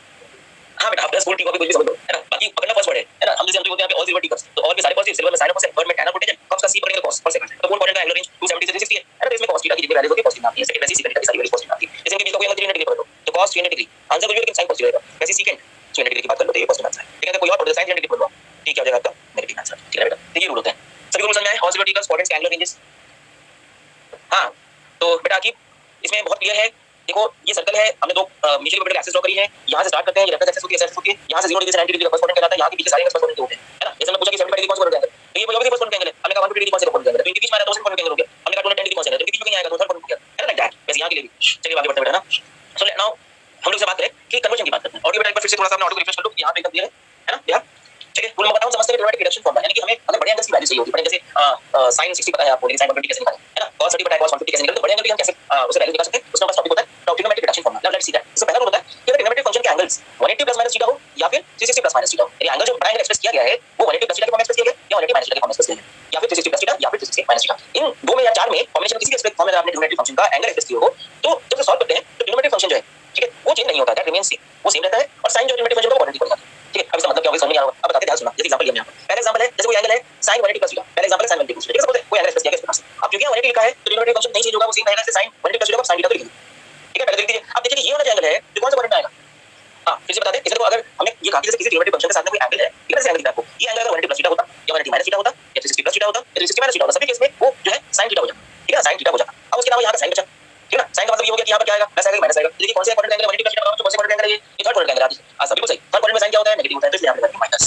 हाँ बेटा, आप प्लस 4 टी को भी कुछ भी समझ लो, है ना, बाकी पकड़ना फर्स्ट वर्ड है ना, हम जैसे हम होते हैं यहाँ पे ऑल सिल्वर टी कप्स, तो ऑल के सारे पॉजिटिव, सिल्वर में sin और cosec, थर्ड में tan और कोटेंजेंट, कप्स का c पढ़ेंगे तो cos और sec, तो फोर्थ क्वाड्रेंट का एंगुलर रेंज 270 से 360 है ना, तो इसमें cos थीटा की जितनी वैल्यूज होगी पॉजिटिव आती है, सेकंड वैसे secant की सारी वैल्यूज पॉजिटिव आती है, जैसे इनके बीच का कोई एंगल 300 डिग्री पकड़ लो तो cos 300 डिग्री आंसर कुछ भी, लेकिन sin पॉजिटिव रहेगा, वैसे secant 300 डिग्री की बात कर लो तो ये पॉजिटिव आंसर है, लेकिन अगर कोई और पढ़ लो sin 300 डिग्री पढ़ लो ठीक है, हो जाएगा आपका नेगेटिव आंसर, ठीक है बेटा। तो ये रूल होते हैं, सभी रूल समझ में आए, all silver T cups, quadrants के एंगुलर रेंजेस। हां तो बेटा की इसमें बहुत क्लियर है, देखो ये सर्कल है, हमने दो म्यूचुअली कपल्ड एक्सिस ड्रॉ करी है, यहां से स्टार्ट करते हैं, ये रेफरेंस एक्सिस होती है, एक्सिस होती है, यहां से 0 डिग्री से 90 डिग्री का फर्स्ट क्वाड्रेंट कहलाता है, यहां के पीछे सारे एंगल्स फर्स्ट क्वाड्रेंट होते हैं, है ना। जैसे मैं पूछा कि 75 डिग्री कौन सा क्वाड्रेंट एंगल, तो ये बोलोगे फर्स्ट क्वाड्रेंट एंगल है, हमने कहा 150 डिग्री कौन सा क्वाड्रेंट एंगल है, तो इनके बीच में आ रहा है, तो सेकंड क्वाड्रेंट एंगल हो गया, हमने कहा 210 डिग्री कौन सा है, तो इनके बीच में कहीं आएगा, तो थर्ड क्वाड्रेंट हो गया, है ना, लाइक दैट, वैसे यहां के लिए भी। चलिए आगे बढ़ते हैं बेटा ना, सो लेट नाउ हम लोग से बात करें कि कन्वर्जन की बात करते हैं, ऑडियो बेटा एक बार फिर से थोड़ा सा अपने ऑडियो को रिफ्रेश कर लो, यहां पे एकदम क्लियर है ना, यहां चलिए रूल मैं बताऊं, समझते हैं ट्रिग्नोमेट्रिक रिडक्शन फॉर्मूला, यानी कि हमें अगर बड़े एंगल्स की वैल्यू चाहिए होती है, जैसे sin 60 पता है आपको, लेकिन sin 120 कैसे निकालें, है ना, cos 30 पता है, cos 150 कैसे निकालें, तो बड़े एंगल की हम कैसे उसे वैल्यू निकाल सकते हैं, उसमें बस टॉपिक होता है trigonometric reduction formula. Let's see that. इससे पहला रूल होता है कि अगर ट्रिग्नोमेट्रिक फंक्शन के एंगल्स 180 प्लस माइनस थीटा हो या फिर 360 प्लस माइनस थीटा हो, यानी एंगल जो बड़ा एंगल एक्सप्रेस किया गया है वो 180 प्लस थीटा के फॉर्म में एक्सप्रेस किया गया है या 180 माइनस थीटा के फॉर्म में एक्सप्रेस किया गया है, या फिर 360 प्लस थीटा या फिर 360 माइनस थीटा, इन दो में या चार में कॉम्बिनेशन में किसी भी एक्सप्रेस फॉर्म में अगर आपने ट्रिग्नोमेट्रिक फंक्शन का एंगल एक्सप्रेस किया हो, तो जब सॉल्व करते हैं तो ट्रिग्नोमेट्रिक फंक्शन जो है, ठीक है, वो चेंज नहीं होता है, दैट रिमेंस सेम, वो सेम रहता है, और साइन जो ट्रिग्नोमेट्रिक फंक्शन का क्वाड्रेटिक बन जाता है, ठीक है। अब इसका मतलब क्या होगा समझ में आ रहा होगा, अब बताते हैं, ध्यान सुनना, जैसे एग्जांपल लिया हमने, पहला एग्जांपल है जैसे कोई एंगल है sin 180 प्लस थीटा, पहला एग्जांपल है sin 180 ठीक है, सपोज कोई एंगल एक्सप्रेस किया गया इस प्रकार से, अब क्योंकि 180 लिखा है तो ट्रिग्नोमेट्रिक फंक्शन नहीं चेंज होगा, वो सेम रहेगा, जैसे sin 180 प्लस थीटा को sin थीटा तो लिख दीजिए, ठीक है, पहले लिख दीजिए। अब देखिए ये वाला जो एंगल है ये कौन सा क्वाड्रेंट में आएगा, हां फिर से बता दें, इसमें देखो अगर हमने ये कहा कि जैसे किसी ट्रिग्नोमेट्रिक फंक्शन के साथ में कोई एंगल है, ठीक है, जैसे एंगल दिखा आपको, ये एंगल अगर 180 प्लस थीटा होता या 180 माइनस थीटा होता या 360 प्लस थीटा होता या 360 माइनस थीटा होता, सभी केस में वो जो है sin थीटा हो जाता, ठीक है, sin थीटा हो जाता। अब उसके अलावा यहां का sin बचा, ठीक है ना, sin का मतलब ये हो गया कि यहां पर क्या आएगा, प्लस आएगा माइनस आएगा, देखिए कौन सा क्वाड्रेंट एंगल 180 प्लस थीटा जो कौन सा क्वाड्रेंट एंगल है, ये थर्ड क्वाड्रेंट एंगल है, सभी को सही, थर्ड क्वाड्रेंट में sin क्या होता है, नेगेटिव होता है, तो इसलिए यहां पे लगाएंगे माइनस,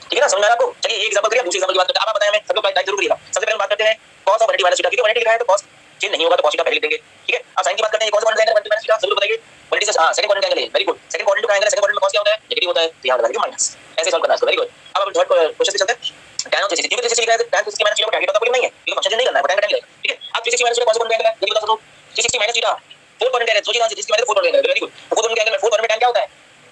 ठीक है ना, समझ में आ रहा है आपको। चलिए एक एग्जांपल करिए, दूसरे एग्जांपल की बात करते हैं, आप बताएं हमें, सब लोग टाइप जरूर करिएगा। सबसे पहले हम बात करते हैं cos ऑफ 180 माइनस थीटा, क्योंकि 180 लिखा है तो cos चेंज नहीं होगा, तो cos थीटा पहले लिख देंगे, ठीक है। अब sin की बात करते हैं, कौन सा क्वाड्रेंट एंगल 180 माइनस थीटा, सब लोग बताइए, 180 से हां सेकंड क्वाड्रेंट एंगल है, वेरी गुड, सेकंड क्वाड्रेंट का एंगल है, सेकंड क्वाड्रेंट में cos क्या होता है, नेगेटिव होता है, तो यहां लगा दीजिए माइनस, ऐसे सॉल्व करना है इसको, वेरी गुड। अब हम थर्ड क्वेश्चन पे चलते हैं, tan ऑफ 360, क्योंकि 360 लिखा है तो tan 360 माइनस थीटा को क्या पता कोई नहीं है, क्योंकि फंक्शन नहीं करना है, tan का tan लगेगा, ठीक है। अब 360 माइनस थीटा कौन सा क्वाड्रेंट एंगल है, ये बता दो, 360 minus theta fourth quadrant angle है, सोचिए ना, 360 minus fourth quadrant angle, very good, fourth quadrant angle में फोर्थ क्वाड्रेंट में tan क्या होता है,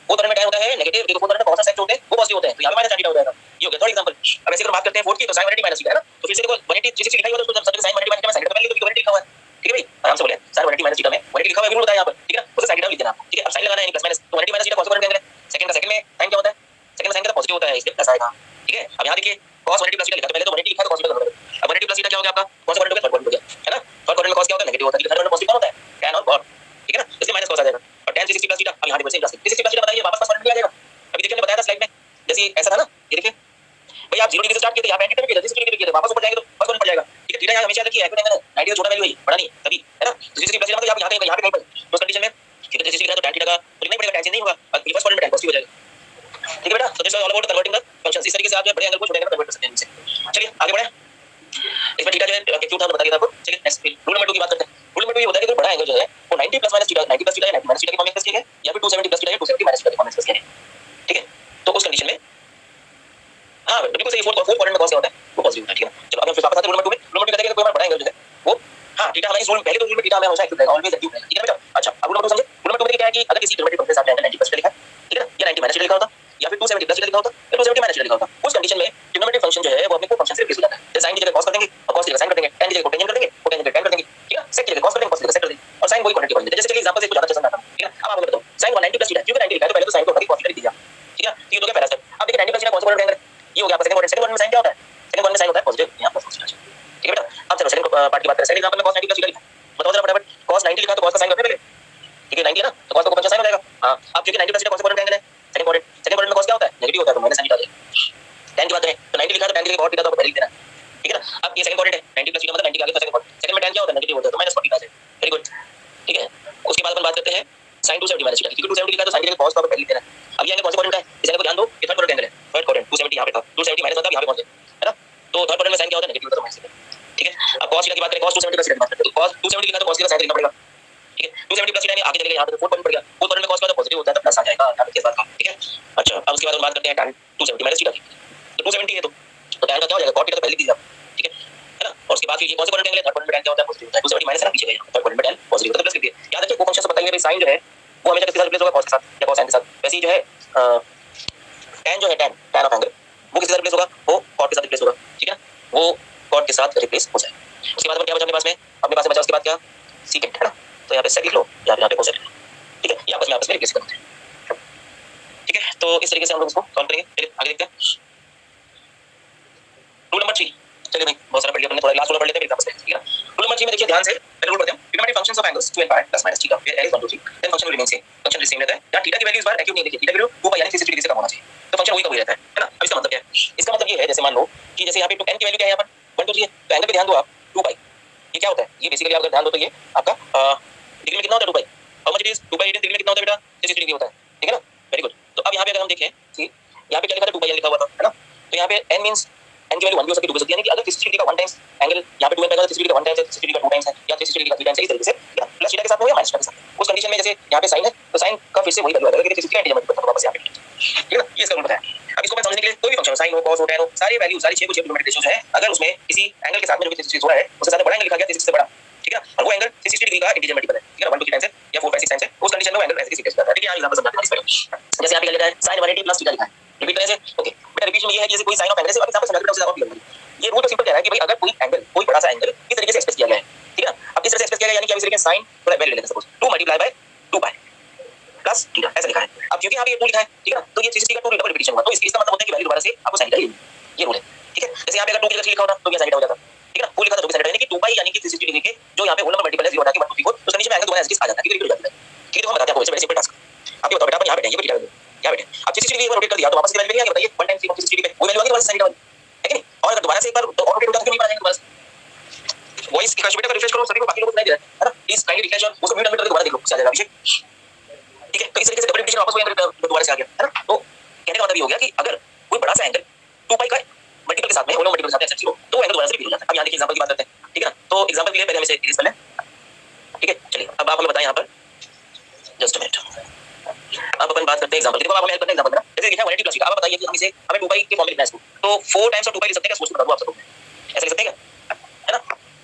फोर्थ क्वाड्रेंट में tan होता है नेगेटिव, क्योंकि फोर्थ क्वाड्रेंट में cos और sec होते हैं वो पॉजिटिव होते हैं, तो यहां पे माइनस tan थीटा हो जाएगा, ये हो गया थर्ड एग्जांपल। अब ऐसे अगर बात करते हैं फोर्थ की, तो sin 180 माइनस थीटा है ना, तो फिर से देखो 180 360 लिखा हुआ है, तो उसको sin 180 माइनस थीटा में sin थीटा पहले लिख दो, 180 लिखा हुआ है, ठीक है भाई, आराम से बोले sin 180 माइनस थीटा में 180 लिखा हुआ है, रूल बताया यहां पर, ठीक है, उसे sin थीटा लिख देना आपको, ठीक है। अब sin लगाना है प्लस माइनस, तो 180 माइनस थीटा कौन सा क्वाड्रेंट एंगल है, सेकंड का, सेकंड में sin क्या होता है, सेकंड में sin का पॉजिटिव होता है, इसलिए प्लस आएगा, ठीक है। अब यहां देखिए cos 180 प्लस थीटा लिखा, तो पहले तो 180 लिखा है तो cos थीटा करो, अब 180 प्लस थीटा क्या हो गया आपका, कौन सा क्वाड्रेंट हो गया, थर्ड क्वाड्रेंट हो गया, है ना, थर्ड क्वाड्रेंट में cos क्या होता है, नेगेटिव होता है, लेकिन थर्ड क्वाड्रेंट में पॉजिटिव कौन होता है, tan और cot, ठीक है ना, इसलिए माइनस cos आ जाएगा, और tan 360 प्लस थीटा, अब यहां देखो सेम प्लस 360 प्लस थीटा बताइए वापस फर्स्ट क्वाड्रेंट में आ जाएगा। अभी देखिए हमने बताया था स्लाइड में, जैसे ऐसा था ना, ये देखिए भाई आप 0 डिग्री से स्टार्ट किए थे, यहां पे 90 पे किए थे, 360 डिग्री किए थे, वापस ऊपर जाएंगे तो फर्स्ट क्वाड्रेंट पड़ जाएगा, ठीक है। थीटा यहां हमेशा याद रखिए, एक्यूट एंगल है, 90 से छोटा वैल्यू है, बड़ा नहीं तभी, है ना, 360 प्लस थीटा मतलब यहां पे कहीं पर, तो उस कंडीशन में ठीक है 360 लिखा तो tan थीटा का तो नहीं पड़ेगा, tan चेंज नहीं होगा, और फर्स्ट क्वाड्रेंट में tan पॉजिटिव हो जाएगा, ठीक है बेटा। So this is all about converting the functions, इस तरीके से आप जो बड़े एंगल को छोटे एंगल में कन्वर्ट कर सकते हैं इनसे। चलिए आगे बढ़ें, इसमें थीटा जो है क्यों था बता दिया था आपको। चलिए नेक्स्ट रूल नंबर 2 की बात करते हैं। रूल नंबर 2 ये होता है कि कोई बड़ा एंगल जो है वो 90 plus minus theta, 90 plus theta या 90 माइनस थीटा के फॉर्म में एक्सप्रेस किया गया है, या फिर 270 प्लस थीटा या 270 माइनस थीटा के फॉर्म में एक्सप्रेस किया गया है, ठीक है। तो उस कंडीशन में हां बिल्कुल सही, फोर्थ क्वाड्रेंट में cos क्या होता है, वो पॉजिटिव होता है, ठीक है। चलो अब हम फिर वापस आते हैं रूल नंबर 2 में। रूल नंबर 2 कहता है कि कोई बड़ा एंगल जो है वो हां थीटा हमारे रूल पहले तो रूल में थीटा हमें हमेशा एक्टिव रहेगा, ऑलवेज एक्टिव रहेगा, ठीक है बेटा। अच्छा अब रूल नंबर 2 समझे। रूल नंबर 2 में क्या है कि अगर किसी ट्रिग्नोमेट्रिक फंक्शन के साथ एंगल 90 प्लस थीटा लिखा है, ठीक है, या 90 माइनस थीटा लिखा होता या फिर 270 प्लस थीटा लिखा होता या 270 माइनस थीटा लिखा होता, उस कंडीशन में ट्रिग्नोमेट्रिक फंक्शन जो है वो अपने को फंक्शन से रिप्लेस हो जाता है। जैसे sin की जगह cos कर देंगे और cos की जगह sin कर देंगे, tan की जगह कोटेंजेंट कर देंगे, कोटेंजेंट की जगह tan कर देंगे, ठीक है। sec की जगह cos कर देंगे, cos की जगह sec कर देंगे, और sin वही क्वांटिटी बन जाती है। जैसे चलिए एग्जांपल से कुछ ज्यादा अच्छा समझाता हूं, ठीक है। अब आप मुझे बताओ sin 190 प्लस थीटा, क्योंकि 90 लिखा है तो पहले तो sin को उठा के cos थीटा लिख दीजिए, ठीक है। तो ये हो गया पहला स्टेप। अब देखिए 90 प्लस थीटा कौन सा क्वाड्रेंट एंगल है, ये हो गया आपका सेकंड क्वाड्रेंट। सेकंड क्वाड्रेंट में sin क्या होता है, सेकंड क्वाड्रेंट में sin होता है पॉजिटिव, यहां प्लस cos, ठीक है बेटा। अब चलो सेकंड पार्ट की बात करें। सेकंड एग्जांपल में cos 90 प्लस थीटा लिखा, बताओ जरा फटाफट, cos 90 लिखा है तो cos का sin करते पहले, ठीक है 90 है ना, तो cos का फंक्शन sin हो जाएगा। हां अब क्योंकि 90 प्लस थीटा कौन सा क्वाड्रेंट एंगल है, सेकंड क्वाड्रेंट में cos क्या होता है, नेगेटिव होता है, तो माइनस sin आ जाएगा। tan की बात करें तो 90 लिखा तो tan के लिए cot थीटा तो आपको पहले लिख देना है, ठीक है ना। अब ये सेकंड क्वाड्रेंट है 90 प्लस थीटा मतलब 90 के आगे तो सेकंड क्वाड्रेंट, सेकंड में tan क्या होता है नेगेटिव होता है तो माइनस 40 से, वेरी गुड, ठीक है। उसके बाद अपन बात करते हैं sin 270 माइनस थीटा, क्योंकि 270 लिखा है तो sin के लिए cos को आपको पहले लिख देना है। अब ये एंगल कौन सा क्वाड्रेंट है, इस एंगल को ध्यान दो, ये थर्ड क्वाड्रेंट एंगल है, थर्ड क्वाड्रेंट 270 यहां पे था, 270 माइनस मतलब यहां पे पहुंचे, है ना। तो थर्ड क्वाड्रेंट में sin क्या होता है नेगेटिव होता है तो माइनस, ठीक है। अब cos थीटा की बात करें, cos 270 प्लस थीटा की बात करते हैं, तो cos 270 लिखा तो cos थीटा sin लिखना पड़ेगा, ठीक है। 270 प्लस थीटा ने आगे चलेगा यहां पे 4 पॉइंट पड़ गया, 4 पॉइंट में cos का तो पॉजिटिव होता है तो प्लस आ जाएगा यहां पे केस बात का, ठीक है। अच्छा अब उसके बाद हम बात करते हैं tan 270 माइनस थीटा की, तो 270 है तो tan का क्या हो जाएगा, cot थीटा तो पहले दीजिए आप, ठीक है ना। और उसके बाद फिर ये कौन सा क्वाड्रेंट एंगल है, थर्ड क्वाड्रेंट में tan क्या होता है पॉजिटिव होता है, 270 माइनस है ना पीछे गया, थर्ड क्वाड्रेंट में tan पॉजिटिव होता है तो प्लस लिख दिए। याद रखिए वो फंक्शन से बताइए भाई sin जो है वो हमेशा किसके साथ रिप्लेस होगा, cos के साथ या cos sin के साथ, वैसे ही जो है tan जो है tan ऑफ एंगल वो किसके साथ रिप्लेस होगा, वो cot के साथ रिप्लेस होगा, ठीक है, वो cot के साथ रिप्लेस हो जाएगा। उसके बाद क्या बचा अपने पास बचा उसके बाद क्या secant है ना, तो यहाँ पे sec लिख लो या यहाँ पे cosec, ठीक है, ये आपस में रिप्लेस कर देते हैं, ठीक है। तो इस तरीके से हम लोग इसको सॉल्व करेंगे, चलिए आगे देखते हैं। रूल नंबर 3, चलिए भाई बहुत सारा पढ़ लिया हमने, थोड़ा लास्ट वाला पढ़ लेते हैं फिर वापस, ठीक है। रूल नंबर 3 में देखिए ध्यान से पहले रूल पढ़ते हैं, determine functions of angles 2 and pi plus minus थीटा where l is 1 2 3 then function will remain same, function same रहता है। यहाँ थीटा की वैल्यू इस बार एक्यूट नहीं देखिए, थीटा की वैल्यू 2 pi यानी 360 डिग्री से कम होना चाहिए, तो फंक्शन वही का वही रहता है ना। अब इसका मतलब क्या है, इसका मतलब ये है जैसे मान लो कि जैसे यहाँ पे n की वैल्यू क्या है, यहाँ पर 1 2 3 है, तो एंगल पे ध्यान दो आप 2 pi, ये क्या होता है, ये बेसिकली आप अगर ध्यान दो तो ये आपका डिग्री में कितना होता है 2 pi, how much it is 2 pi degree में कितना होता है बेटा 360 डिग्री होता है, ठीक है ना, वेरी गुड। तो अब यहाँ पे अगर हम देखें कि यहाँ पे क्या लिखा था 2 pi लिखा हुआ था, है ना, तो यहाँ पे n मींस n की वैल्यू 1 भी हो सकती है 2 भी हो सकती है, यानी कि अगर 360 डिग्री का 1 टाइम्स एंगल यहाँ पे 2 n का 360 डिग्री का 1 टाइम्स है, 360 डिग्री का 2 टाइम्स है या 360 डिग्री का 3 टाइम्स है, इस तरीके से प्लस थीटा के साथ हो या माइनस थीटा के साथ, उस कंडीशन में जैसे यहाँ पे sin है तो sin का फिर से वही वैल्यू आ जाएगा कि 360 का इंटीजर मल्टीपल करना वापस यहाँ पे, ठीक है ना, ये इसका रूल बताया। अब इसको मैं समझने के लिए कोई भी फंक्शन sin हो cos हो tan हो सारी वैल्यू सारी 6 को 6 किलोमीटर रेशियो जो है, अगर उसमें किसी एंगल के साथ में जो भी 360 हो रहा है उससे ज्यादा बड़ा एंगल लिखा गया 360 से बड़ा, ठीक है, और वो एंगल 360 डिग्री का इंटीजर मल्टीपल है, ठीक है, 1 2 3 टाइम्स है या 4 5 6 टाइम्स है, उस कंडीशन में वो एंगल ऐसे किसी जाता है, ठीक है। यहाँ एग्जांपल समझाते हैं इस पर, जैसे यहाँ पे क्या लिखा है sin 180 प्लस थीटा लिखा है, रिपीट करें से, ओके बेटा रिपीट में ये है कि जैसे कोई sin ऑफ एंगल से एग्जांपल समझा के उससे आप ये रूल तो सिंपल कह रहा है कि भाई अगर कोई एंगल कोई बड़ा सा एंगल इस तरीके से एक्सप्रेस किया गया है, ठीक है, अब इस तरह से एक्सप्रेस किया गया यानी कि अब इस तरीके से sin थोड़ा वैल्यू लेते हैं suppose 2 multiply by 2 pi plus theta ऐसा लिखा है। अब क्योंकि यहाँ पे ये 2 लिखा है, ठीक है, तो ये 360 का 2 डबल रिपीटिशन हुआ, तो इसका मतलब होता है कि वैल्यू दोबारा से आपको sin का ये रूल है, ठीक है। जैसे यहाँ पे अगर 2 की जगह 3 लिखा होता तो ये sin हो जाता, ठीक है ना, 2 लिखा तो 2 sin यानी कि 2 पाई यानी कि 360 डिग्री के जो यहाँ पे होल नंबर मल्टीपल है 0 हटा के 1 2 3 4 तो कंडीशन में एंगल दोबारा ऐसे आ जाता है, ठीक है, रिपीट हो जाता है, ठीक है। तो हम बताते हैं आपको वैसे सिंपल टास्क, आप ये बताओ बेटा अपन यहाँ बैठे हैं, ये थीटा यहाँ बैठे, अब 360 डिग्री को रोटेट कर दिया तो वापस की वैल्यू नहीं आ गई, बताइए 1 टाइम 360 डिग्री पे वो वैल्यू आ गई दोबारा sin का, है कि नहीं, और अगर दोबारा से एक बार तो और रोटेट होता तो क्यों नहीं आ जाएगा दोबारा, वॉइस इक्वेशन बेटा रिफ्रेश करो, सभी को बाकी लोगों को सुनाई दे रहा है ना, प्लीज काइंडली रिफ्रेश और उसको म्यूट करके दोबारा देख लो क्या आ जाएगा अभिषेक, ठीक है। तो इस तरीके से डबल रिपीटिशन वापस वही एंगल दोबारा से आ गया, है ना। तो कहने का मतलब ये हो गया कि अगर कोई बड़ा सा एंगल 2 पाई का मल्टीपल के साथ में होलो मल्टीपल के साथ एक्सेप्ट करो तो एंगल दोबारा से रिपीट हो जाता है। अब यहां देखिए एग्जांपल की बात करते हैं, ठीक है ना, तो एग्जांपल के लिए पहले हम इसे इरेज कर लें, ठीक है। चलिए अब आप हमें बताएं यहां पर जस्ट अ मिनट, अब अपन बात करते हैं एग्जांपल की, देखो आप हमें हेल्प करते हैं एग्जांपल में, जैसे लिखा है 180 प्लस थीटा, अब बताइए कि हम इसे हमें 2 पाई के फॉर्म में लिखना है इसको, तो 4 टाइम्स ऑफ 2 पाई लिख सकते हैं क्या, सोच के बता दो आप सबको, ऐसे लिख सकते हैं क्या, है ना,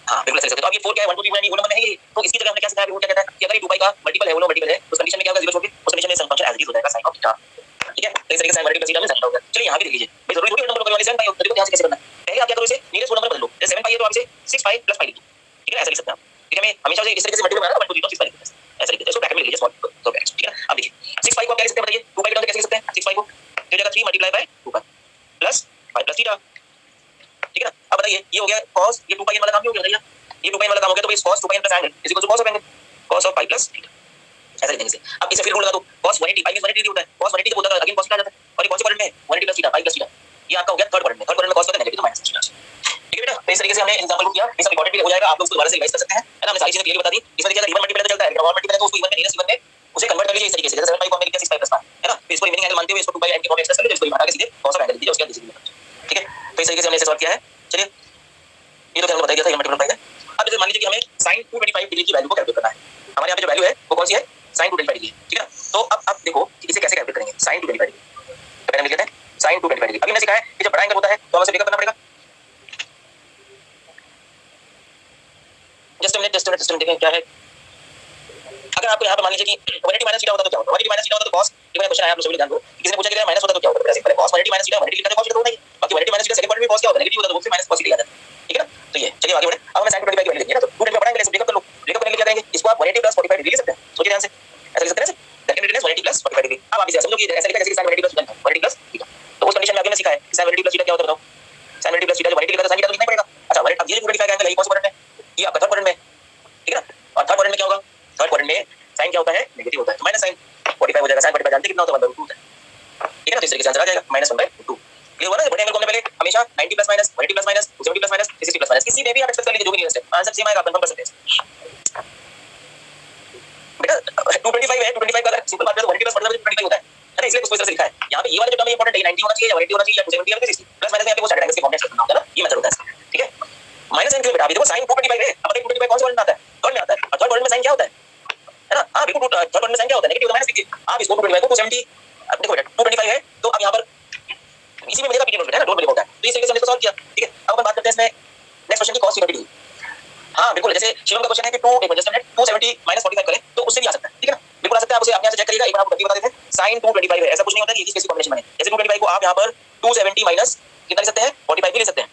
हां बिल्कुल ऐसे लिख सकते हो। अब ये 4 क्या है 1 2 3 यानी होल नंबर है ये, तो इसकी जगह हमने क्या सिखाया, वो क्या कहता है कि अगर ये 2 पाई का मल्टीपल है होलो मल्टीपल है उस कंडीशन में क्या होगा 0 छोड़ के उस कंडीशन में सम फंक्शन एज इट इज हो जाएगा sin ऑफ थीटा, ठीक है। तो इस तरीके से sin 180 प्लस थीटा में sin होगा। चलिए यहां भी देख लीजिए, भाई जरूरी थोड़ी है नंबर करवाने से पाई, देखो ध्यान से कैसे करना है, पहले आप क्या करो इसे नीयरेस्ट नंबर बदल लो, जैसे 7 पाई है तो आप इसे 6 पाई प्लस पाई लिख दो, ठीक है, ऐसे लिख सकते हैं आप, ठीक है। मैं हमेशा से इस तरीके से मल्टीपल बनाना 1 2 3 4 6 पाई ऐसे लिख देते हैं, इसको ब्रैकेट में लिख लीजिए स्मॉल तो ब्रैकेट, ठीक है। अब देखिए 6 पाई को आप क्या लिख सकते हैं बताइए, 2 पाई के टर्म में कैसे लिख सकते हैं 6 पाई को, तो जगह 3 multiply by 2 pi plus pi plus theta, ठीक है ना। अब बताइए ये हो गया cos, ये 2 पाई वाला काम भी हो गया भैया, ये 2 पाई वाला काम हो गया, तो भाई cos 2 pi plus angle is equal to cos of angle, cos of pi plus theta ऐसा लिख देंगे इसे। अब इसे फिर रूल लगा दो, cos 180 पाई 180 होता है, cos 180 जब होता है अगेन cos आ जाता है, और ये कौन से क्वाड्रेंट में 180 plus theta pi plus theta, ये आपका हो गया थर्ड क्वाड्रेंट में, थर्ड क्वाड्रेंट में cos होता है नेगेटिव तो माइनस थीटा, ठीक है बेटा। तो इस तरीके से हमने एग्जांपल को किया, ये सब इंपॉर्टेंट भी हो जाएगा, आप लोग उसको दोबारा से रिवाइज कर सकते हैं, है ना। हमने सारी चीजें क्लियरली बता दी। इसमें देखिए अगर इवन मल्टीपल तो चलता है, लेकिन और मल्टीपल है तो उसको इवन में माइनस इवन में उसे कन्वर्ट कर लीजिए इस तरीके से, जैसे 7 पाई को हमने लिखा 6 पाई प्लस 5, है ना, तो इसको रिमेनिंग एंगल मानते हुए इसको 2 पाई n के फॉर्म में एक्सप्रेस कर लीजिए, इसको हटा के सीधे cos ऑफ एंगल लिख दीजिए, उसके बाद डिग्री, ठीक है। तो इस तरीके से हमने इसे सॉल्व किया है। चलिए ये तो हमने बता दिया था मल्टीपल पाई है। अब जैसे मान लीजिए कि हमें sin 225 डिग्री की वैल्यू को कैलकुलेट करना है, हमारे यहाँ पे जो वैल्यू है वो कौन सी है sin 225 डिग्री, ठीक है ना। तो अब देखो इसे कैसे कैलकुलेट करेंगे sin 225 डिग्री, तो पहले हम लिख लेते हैं sin 225 डिग्री। अभी मैंने सिखाया है कि जब बड़ा एंगल होता है तो हमें इसे ब्रेकअप करना पड़ेगा, जस्ट मिनट देखें क्या है। अगर आपको यहाँ पे मान लीजिए कि 180 माइनस थीटा होता तो क्या होता, 180 माइनस थीटा होता तो cos, ये क्वेश्चन आया आप लोग सभी ध्यान दो, किसी ने पूछा कि माइनस होता तो क्या होता, सिंपल है cos 180 माइनस थीटा 180 लिखा था cos होता नहीं, बाकी 180 माइनस थीटा सेकंड क्वाड्रेंट में cos क्या होता है नेगेटिव होता है, तो वो से माइनस cos ही आता है, ठीक है ना। तो ये चलिए आगे बढ़े, अब हमें sin 225 की वैल्यू देखनी है ना, तो 225 बढ़ाएंगे, इसे ब्रेकअप कर लो, ब्रेकअप करने के लिए क्या करेंगे, इसको आप 180 प्लस 45 डिग्री लिख सकते हैं, सोचिए ध्यान से ऐसा लिख सकते हैं, that can be written 180 plus 45 degree. अब आप इसे समझो कि ऐसा लिखा जैसे sin 180 प्लस 180 प्लस थीटा, तो उस कंडीशन में अभी मैं सिखाया है sin 180 प्लस थीटा क्या होता है बताओ, sin 180 प्लस थीटा जो 180 लिखा था sin थीटा तो लिखना ही पड़ेगा। अच्छा 180 अब ये 225 का एंगल है कौन सा क्वाड्रेंट में, ये आपका थर्ड क्वाड्रेंट में, ठीक है ना। और थर्ड क्वाड्रेंट में क्या होगा, थर्ड क्वाड्रेंट में sin क्या होता है नेगेटिव होता है, तो माइनस sin 45 हो जाएगा, sin 45 जानते कितना होता है 1/2 होता है, ठीक है ना। तो इस तरीके से आंसर आ जाएगा -1/2। क्लियर हुआ ना। बड़े एंगल को हमने पहले हमेशा 90 180 plus minus 270 plus minus 360 plus minus, किसी में भी आप एक्सपेक्ट कर लीजिए, जो भी नियरेस्ट है आंसर सेम आएगा, आप कंफर्म कर सकते हैं बेटा। 225 है, 225 का सिंपल बात है, 180 प्लस 125 होता है ना, इसलिए कुछ इस तरह से लिखा है। यहाँ पे ये वाला जो टर्म है इंपॉर्टेंट है, 90 होना चाहिए या 180 होना चाहिए या 270 या 360 प्लस माइनस, यहाँ पे वो स्टैंडर्ड एंगल्स के कॉम्बिनेशन करना होता है ना, ये मेथड होता है, ठीक है। माइनस साइन के लिए बेटा अभी देखो sin 225 है, अब बताइए 225 कौन से वर्ड में आता है, थर्ड में आता है, और थर्ड वर्ड में साइन क्या होता है ना, हां बिल्कुल, थर्ड वर्ड में साइन क्या होता है, नेगेटिव होता है, माइनस लीजिए आप इसको 225 को 270, अब देखो बेटा 225 है तो अब यहाँ पर इसी में मिलेगा पीटी नोट है ना, डोंट वरी अबाउट दैट। तो इस तरीके से हमने इसको सॉल्व किया, ठीक है। अब अपन बात करते हैं इसमें नेक्स्ट क्वेश्चन की cos 30 डिग्री। हां बिल्कुल, जैसे शिवम का क्वेश्चन है कि 2 एक जस्ट 270 माइनस 45 करें तो उससे भी आ सकता है, ठीक है ना, बिल्कुल आ सकता है। आप उसे अपने यहाँ से चेक करिएगा, एक बार आपको करके बता देते हैं। sin 225 है, ऐसा कुछ नहीं होता कि एक ही स्पेस की कॉम्बिनेशन बने, जैसे 225 को आप यहाँ पर 270 माइनस कितना ले सकते हैं, 45 भी ले सकते हैं,